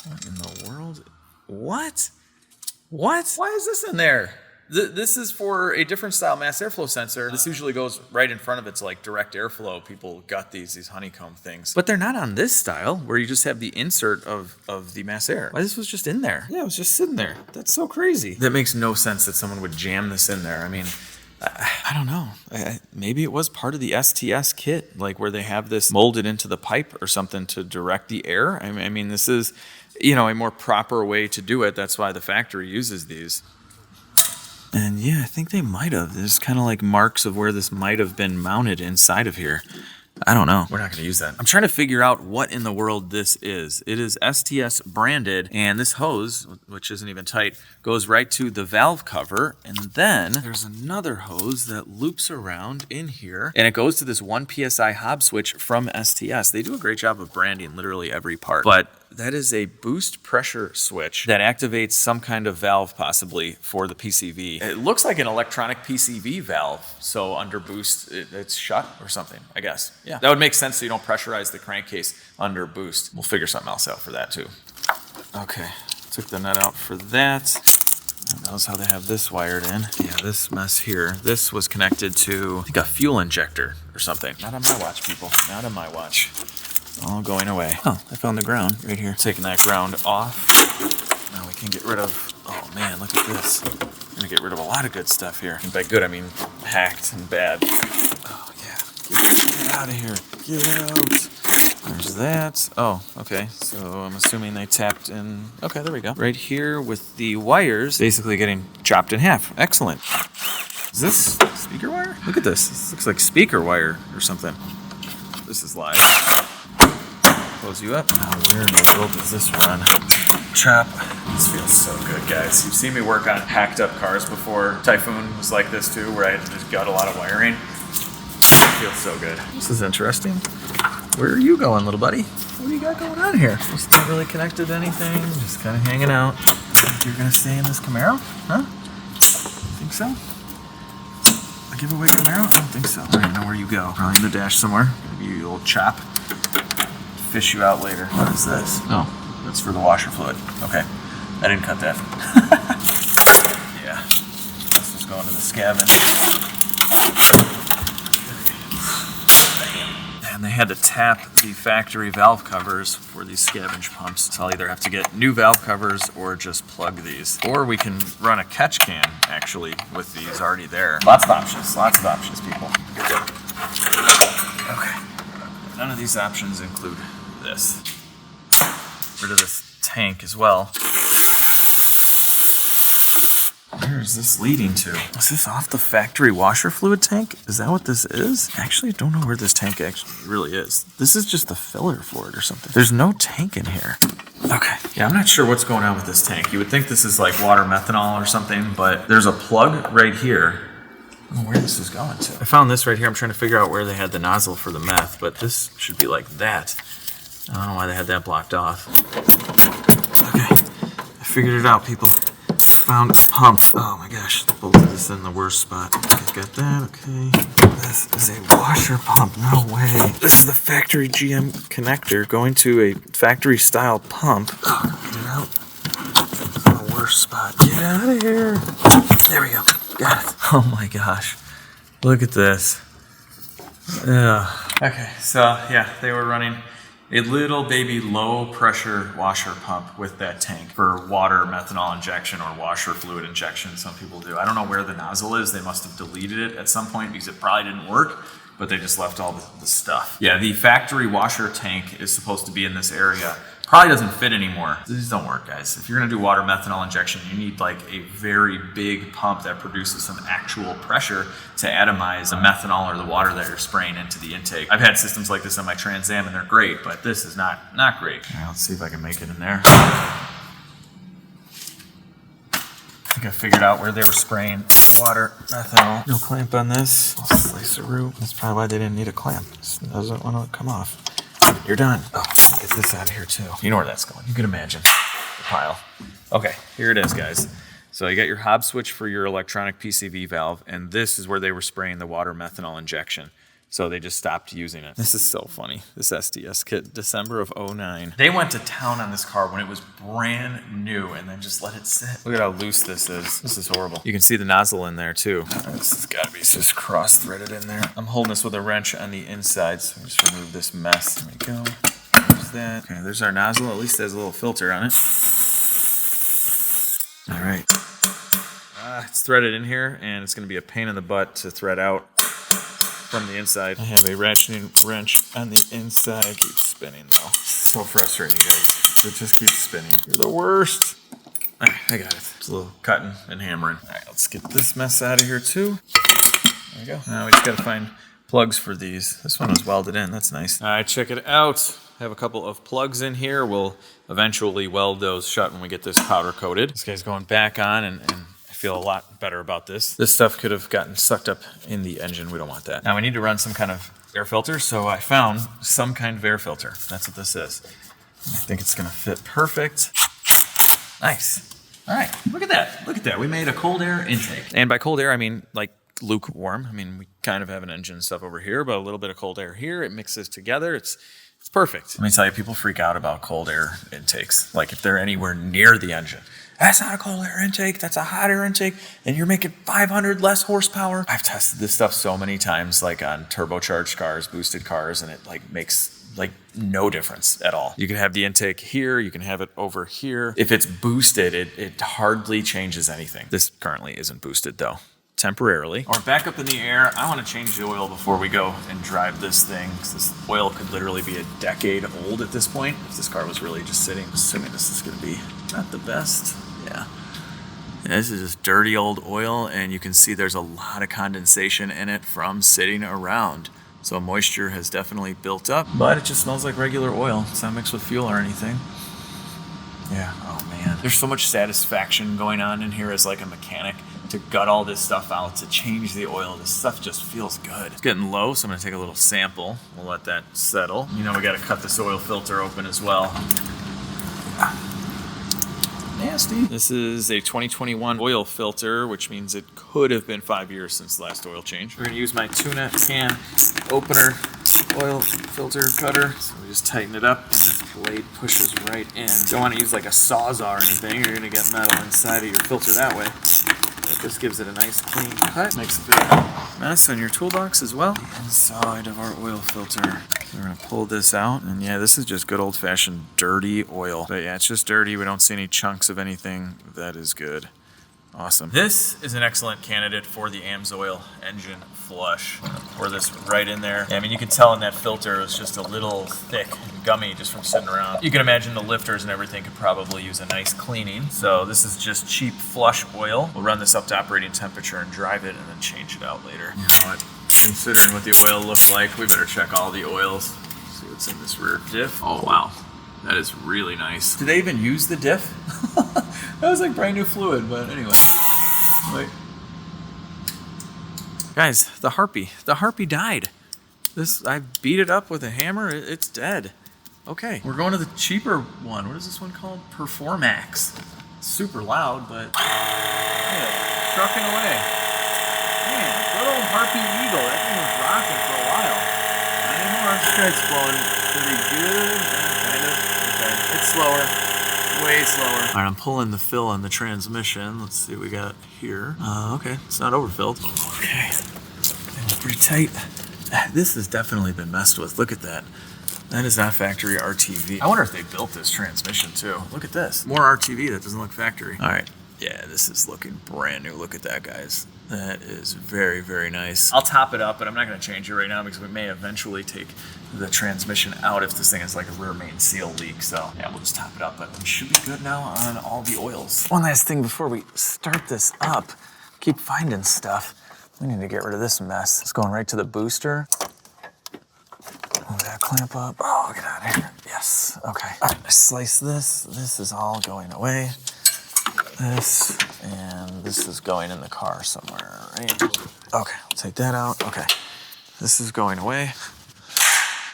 What in the world? What? Why is this in there? This is for a different style mass airflow sensor. This usually goes right in front of its like direct airflow. People got these honeycomb things. But they're not on this style where you just have the insert of the mass air. Why this was just in there? Yeah, it was just sitting there. That's so crazy. That makes no sense that someone would jam this in there. I mean, I don't know. Maybe it was part of the STS kit, like where they have this molded into the pipe or something to direct the air. I mean, this is, you know, a more proper way to do it. That's why the factory uses these. And yeah, I think they might have. There's kind of like marks of where this might have been mounted inside of here. I don't know. We're not going to use that. I'm trying to figure out what in the world this is. It is STS branded, and this hose, which isn't even tight, goes right to the valve cover, and then there's another hose that loops around in here, and it goes to this 1 PSI hob switch from STS. They do a great job of branding literally every part, but that is a boost pressure switch that activates some kind of valve possibly for the PCV. It looks like an electronic PCV valve, so under boost it's shut or something, I guess. Yeah, that would make sense so you don't pressurize the crankcase under boost. We'll figure something else out for that too. Okay, took the nut out for that. And that was how they have this wired in. Yeah, this mess here, this was connected to, I think, a fuel injector or something. Not on my watch, people, not on my watch. All going away. Oh, I found the ground right here. Taking that ground off. Now we can get rid of, oh man, look at this. We're gonna get rid of a lot of good stuff here. And by good, I mean hacked and bad. Oh yeah, get out of here, get out. There's that. Oh, okay, so I'm assuming they tapped in, okay, there we go. Right here with the wires basically getting chopped in half. Excellent. Is this speaker wire? Look at this. This looks like speaker wire or something. This is live. Close you up. Now, where in the world does this run? Chop. This feels so good, guys. You've seen me work on hacked up cars before. Typhoon was like this too, where I had to just gut a lot of wiring. It feels so good. This is interesting. Where are you going, little buddy? What do you got going on here? Just not really connected to anything, just kind of hanging out. Think you're gonna stay in this Camaro? Huh? Think so? A giveaway Camaro? I don't think so. I don't even know where you go. Probably in the dash somewhere. Give you a little chop. Fish you out later. What is this? Oh, that's for the washer fluid. Okay, I didn't cut that. Yeah, this is going to the scavenge. And they had to tap the factory valve covers for these scavenge pumps. So I'll either have to get new valve covers or just plug these. Or we can run a catch can, actually, with these already there. Lots of options, people. Okay. None of these options include this. Rid of this tank as well. Where is this leading to? Is this off the factory washer fluid tank? Is that what this is? I actually don't know where this tank actually really is. This is just the filler for it or something. There's no tank in here. Okay. Yeah, I'm not sure what's going on with this tank. You would think this is like water methanol or something, but there's a plug right here. I don't know where this is going to. I found this right here. I'm trying to figure out where they had the nozzle for the meth, but this should be like that. I don't know why they had that blocked off. Okay, I figured it out, people. Found a pump. Oh my gosh, bolted this in the worst spot. Okay, got that, okay. This is a washer pump, no way. This is the factory GM connector going to a factory style pump. Oh, get it out. This is the worst spot. Get out of here. There we go, got it. Oh my gosh, look at this. Okay, so yeah, they were running a little baby low pressure washer pump with that tank for water methanol injection or washer fluid injection. Some people do. I don't know where the nozzle is. They must have deleted it at some point because it probably didn't work, but they just left all the stuff. Yeah, the factory washer tank is supposed to be in this area. Probably doesn't fit anymore. These don't work, guys. If you're gonna do water methanol injection, you need like a very big pump that produces some actual pressure to atomize the methanol or the water that you're spraying into the intake. I've had systems like this on my Trans Am and they're great, but this is not great. All right, let's see if I can make it in there. I think I figured out where they were spraying water methanol. No clamp on this. I'll slice the root. That's probably why they didn't need a clamp. This doesn't want to come off. You're done. Oh, get this out of here too. You know where that's going. You can imagine the pile. Okay, here it is, guys. So you got your Hobbs switch for your electronic PCV valve, and this is where they were spraying the water methanol injection. So they just stopped using it. This is so funny. This SDS kit, December of 09. They went to town on this car when it was brand new and then just let it sit. Look at how loose this is. This is horrible. You can see the nozzle in there too. This has got to be just cross-threaded in there. I'm holding this with a wrench on the inside, so just remove this mess. There we go. There's that. Okay, there's our nozzle. At least it has a little filter on it. All right. It's threaded in here, and it's going to be a pain in the butt to thread out from the inside. I have a ratcheting wrench on the inside. Keeps spinning though. So frustrating, guys. It just keeps spinning. You're the worst. All right, I got it. It's a little cutting and hammering. All right, let's get this mess out of here too. There we go. Now we just got to find plugs for these. This one was welded in. That's nice. All right, check it out. Have a couple of plugs in here. We'll eventually weld those shut when we get this powder coated. This guy's going back on and I feel a lot better about this. This stuff could have gotten sucked up in the engine. We don't want that. Now we need to run some kind of air filter, so I found some kind of air filter. That's what this is. I think it's gonna fit perfect. Nice. All right, look at that. Look at that. We made a cold air intake. And by cold air, I mean like lukewarm. I mean, we kind of have an engine stuff over here, but a little bit of cold air here. It mixes together. It's perfect. Let me tell you, people freak out about cold air intakes. Like if they're anywhere near the engine. That's not a cold air intake, that's a hot air intake, and you're making 500 less horsepower. I've tested this stuff so many times, like on turbocharged cars, boosted cars, and it like makes like no difference at all. You can have the intake here, you can have it over here. If it's boosted, it hardly changes anything. This currently isn't boosted though. Temporarily. Or back up in the air. I want to change the oil before we go and drive this thing, because this oil could literally be a decade old at this point if this car was really just sitting, assuming this is going to be not the best. Yeah. This is just dirty old oil, and you can see there's a lot of condensation in it from sitting around. So moisture has definitely built up, but it just smells like regular oil. It's not mixed with fuel or anything. Yeah, oh man. There's so much satisfaction going on in here as like a mechanic to gut all this stuff out, to change the oil. This stuff just feels good. It's getting low, so I'm gonna take a little sample. We'll let that settle. You know, we gotta cut this oil filter open as well. Nasty. This is a 2021 oil filter, which means it could have been 5 years since the last oil change. We're gonna use my tuna can opener oil filter cutter. So we just tighten it up and the blade pushes right in. Don't want to use like a Sawzall or anything. You're gonna get metal inside of your filter that way. But this gives it a nice clean cut. Makes a big mess on your toolbox as well. The inside of our oil filter. So we're gonna pull this out, and yeah, this is just good old-fashioned dirty oil. But yeah, it's just dirty. We don't see any chunks of anything. That is good. Awesome. This is an excellent candidate for the AMSOIL engine flush. Pour this right in there. I mean, you can tell in that filter it's just a little thick and gummy just from sitting around. You can imagine the lifters and everything could probably use a nice cleaning. So this is just cheap flush oil. We'll run this up to operating temperature and drive it and then change it out later. You know what? Considering what the oil looked like, we better check all the oils. See what's in this rear diff. Oh, wow. That is really nice. Do they even use the diff? That was like brand new fluid, but anyway. Wait. Guys, the harpy died. I beat it up with a hammer, it's dead. Okay, we're going to the cheaper one. What is this one called? Performax. Super loud, but yeah, trucking away. Man, good old Harpy Eagle. That thing was rocking for a while. Not anymore. It's flowing pretty good. Kind of. Okay, it's slower. Way slower. All right, I'm pulling the fill on the transmission. Let's see what we got here. Okay, it's not overfilled. Okay, it's pretty tight. This has definitely been messed with. Look at that. That is not factory RTV. I wonder if they built this transmission too. Look at this. More RTV. That doesn't look factory. All right. Yeah, this is looking brand new. Look at that, guys. That is very, very nice. I'll top it up, but I'm not going to change it right now because we may eventually take the transmission out if this thing is like a rear main seal leak. So yeah, we'll just top it up, but we should be good now on all the oils. One last thing before we start this up. Keep finding stuff. We need to get rid of this mess. It's going right to the booster. Move that clamp up. Oh, get out of here. Yes, okay. All right, slice this. This is all going away. This, and this is going in the car somewhere, right? Okay, I'll take that out. Okay, this is going away.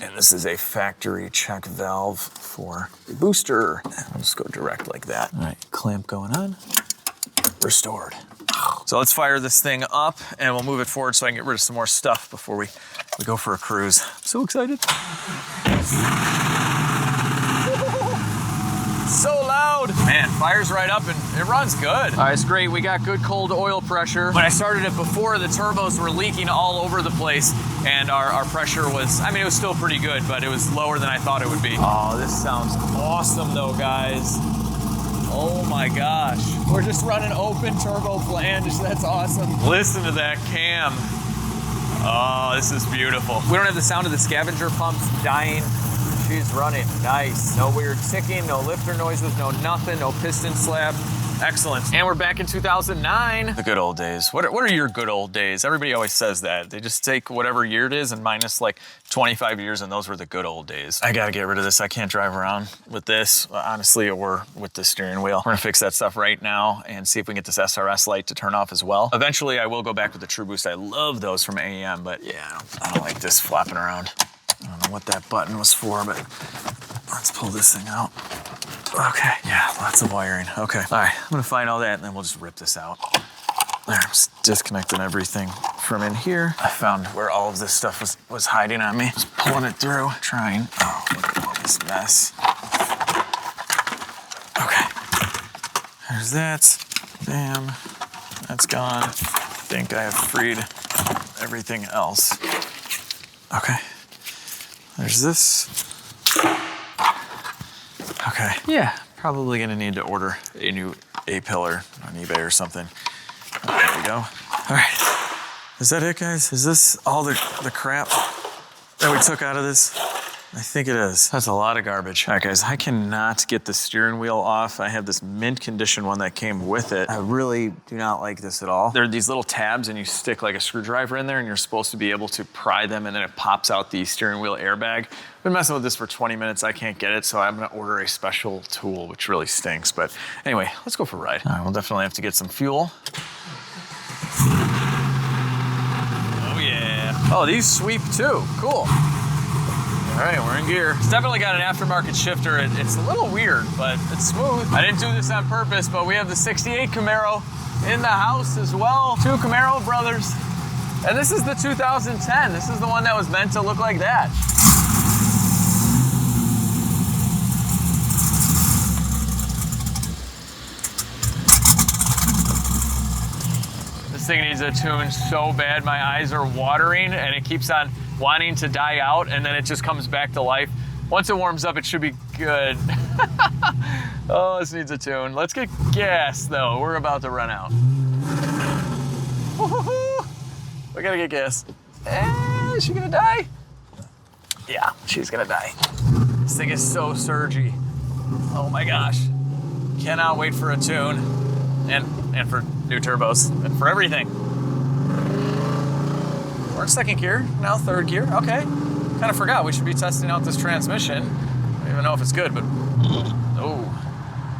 And this is a factory check valve for the booster. And I'll just go direct like that. All right, clamp going on. Restored. So let's fire this thing up and we'll move it forward so I can get rid of some more stuff before we go for a cruise. I'm so excited. So loud. Man, fires right up and it runs good. All right, it's great. We got good cold oil pressure. When I started it before, the turbos were leaking all over the place and our pressure was, I mean, it was still pretty good, but it was lower than I thought it would be. Oh, this sounds awesome though, guys. Oh my gosh. We're just running open turbo flange. That's awesome. Listen to that cam. Oh, this is beautiful. We don't have the sound of the scavenger pumps dying. She's running nice. No weird ticking, no lifter noises, no nothing, no piston slap. Excellent. And we're back in 2009. The good old days. What are your good old days? Everybody always says that. They just take whatever year it is and minus like 25 years and those were the good old days. I gotta get rid of this. I can't drive around with this, honestly, or with the steering wheel. We're gonna fix that stuff right now and see if we can get this SRS light to turn off as well. Eventually, I will go back with the True Boost. I love those from AEM, but yeah, I don't like this flapping around. I don't know what that button was for, but let's pull this thing out. Okay, yeah, lots of wiring. Okay, all right, I'm gonna find all that and then we'll just rip this out. There, I'm just disconnecting everything from in here. I found where all of this stuff was hiding on me. Just pulling it through, trying. Oh, look at all this mess. Okay, there's that. Bam, that's gone. I think I have freed everything else. Okay, there's this. Okay, yeah, probably gonna need to order a new A-pillar on eBay or something. There we go. All right, is that it, guys? Is this all the crap that we took out of this? I think it is. That's a lot of garbage. All right, guys, I cannot get the steering wheel off. I have this mint condition one that came with it. I really do not like this at all. There are these little tabs and you stick like a screwdriver in there and you're supposed to be able to pry them and then it pops out the steering wheel airbag. I've been messing with this for 20 minutes. I can't get it, so I'm gonna order a special tool, which really stinks. But anyway, let's go for a ride. All right, we'll definitely have to get some fuel. Oh yeah. Oh, these sweep too, cool. All right, we're in gear. It's definitely got an aftermarket shifter. It's a little weird, but it's smooth. I didn't do this on purpose, but we have the 68 Camaro in the house as well. Two Camaro brothers. And this is the 2010. This is the one that was meant to look like that. This thing needs a tune so bad. My eyes are watering and it keeps on wanting to die out and then it just comes back to life. Once it warms up, it should be good. Oh, this needs a tune. Let's get gas though. We're about to run out. Woo-hoo-hoo. We gotta get gas. Is she gonna die? Yeah, she's gonna die. This thing is so surgy. Oh my gosh. Cannot wait for a tune and for new turbos and for everything. We're in second gear, now third gear. Okay. Kind of forgot we should be testing out this transmission. I don't even know if it's good, but oh.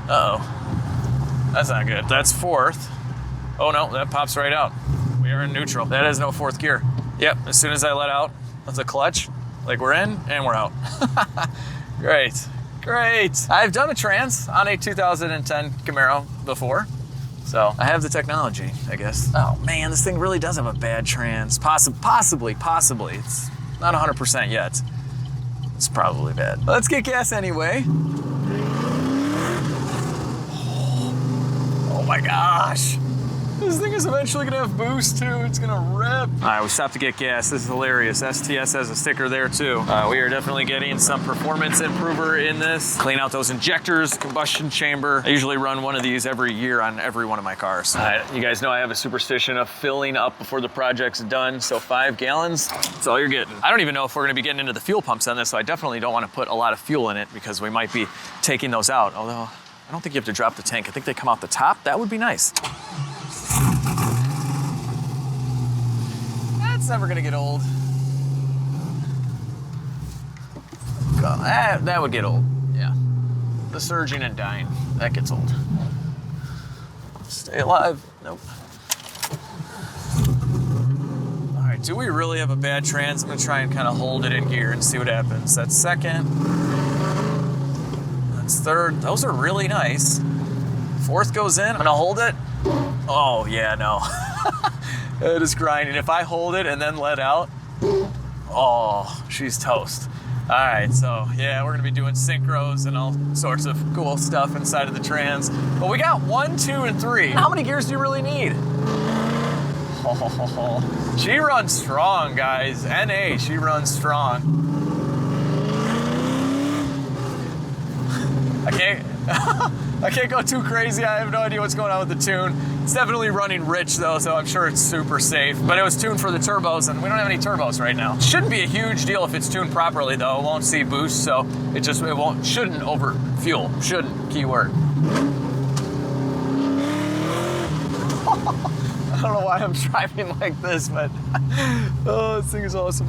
Uh-oh. That's not good. That's fourth. Oh no, that pops right out. We are in neutral. That is no fourth gear. Yep, as soon as I let out, that's a clutch. Like we're in and we're out. Great, great. I've done a trans on a 2010 Camaro before, so I have the technology, I guess. Oh man, this thing really does have a bad trans. Possibly. It's not 100% yet. It's probably bad. Let's get gas anyway. Oh my gosh. This thing is eventually gonna have boost too. It's gonna rip. All right, we stopped to get gas. This is hilarious. STS has a sticker there too. We are definitely getting some performance improver in this. Clean out those injectors, combustion chamber. I usually run one of these every year on every one of my cars. All right, you guys know I have a superstition of filling up before the project's done. So 5 gallons, that's all you're getting. I don't even know if we're gonna be getting into the fuel pumps on this, so I definitely don't wanna put a lot of fuel in it because we might be taking those out. Although, I don't think you have to drop the tank. I think they come out the top. That would be nice. That's never gonna get old. God, that would get old, yeah. The surging and dying, that gets old. Stay alive, nope. All right, do we really have a bad trans? I'm gonna try and kind of hold it in gear and see what happens. That's second. That's third. Those are really nice. Fourth goes in, I'm gonna hold it. Oh, yeah, no. It is grinding. If I hold it and then let out, oh, she's toast. All right, so yeah, we're gonna be doing synchros and all sorts of cool stuff inside of the trans. But we got 1, 2, and 3. How many gears do you really need? Oh, she runs strong, guys. NA, she runs strong. I can't go too crazy. I have no idea what's going on with the tune. It's definitely running rich though, so I'm sure it's super safe. But it was tuned for the turbos, and we don't have any turbos right now. Shouldn't be a huge deal if it's tuned properly though. It won't see boost, so shouldn't over fuel. Shouldn't, keyword. I don't know why I'm driving like this, but oh, this thing is awesome.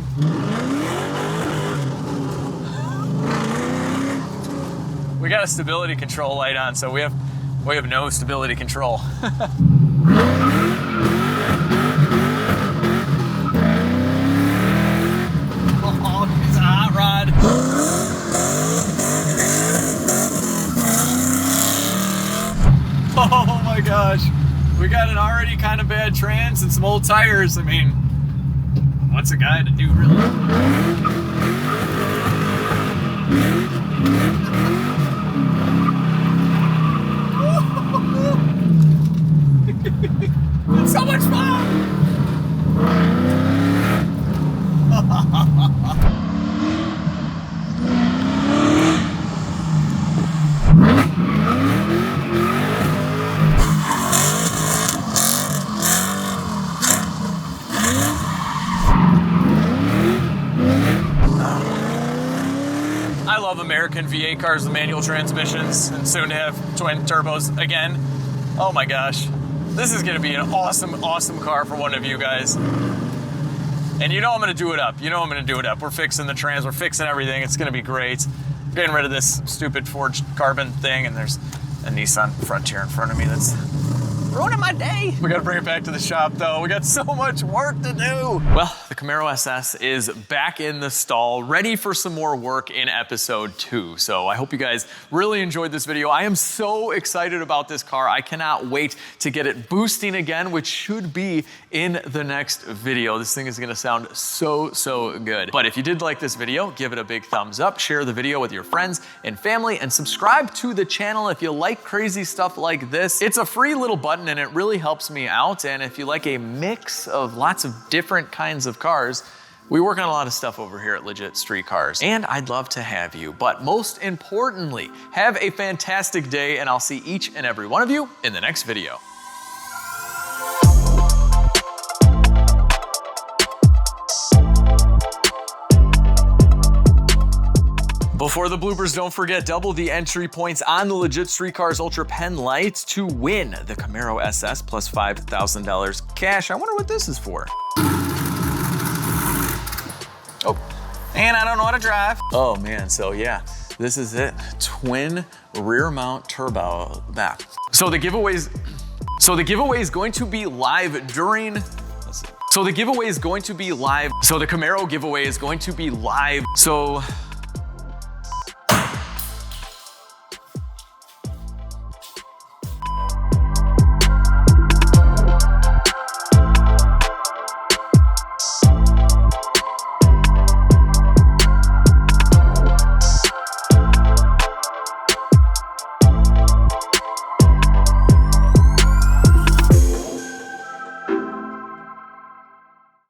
We got a stability control light on, so we have no stability control. Oh, it's a hot rod. Oh my gosh. We got an already kind of bad trans and some old tires. I mean, what's a guy to do really? It's so much fun! I love American V8 cars, the manual transmissions, and soon to have twin turbos again. Oh my gosh. This is gonna be an awesome, awesome car for one of you guys. And you know I'm gonna do it up. You know I'm gonna do it up. We're fixing the trans, we're fixing everything. It's gonna be great. Getting rid of this stupid forged carbon thing, and there's a Nissan Frontier in front of me that's ruining my day. We gotta bring it back to the shop though. We got so much work to do. Well, the Camaro SS is back in the stall, ready for some more work in episode 2. So I hope you guys really enjoyed this video. I am so excited about this car. I cannot wait to get it boosting again, which should be in the next video. This thing is gonna sound so, so good. But if you did like this video, give it a big thumbs up, share the video with your friends and family, and subscribe to the channel if you like crazy stuff like this. It's a free little button and it really helps me out. And if you like a mix of lots of different kinds of cars, We work on a lot of stuff over here at Legit Street Cars, and I'd love to have you. But most importantly, have a fantastic day, and I'll see each and every one of you in the next video. Before the bloopers, don't forget, double the entry points on the Legit Street Cars Ultra Pen Lights to win the Camaro SS plus $5,000 cash. I wonder what this is for. Oh, And I don't know how to drive. oh man, so yeah, this is it. Twin rear mount turbo back. So the giveaway is going to be live during, so the giveaway is going to be live. So the Camaro giveaway is going to be live. So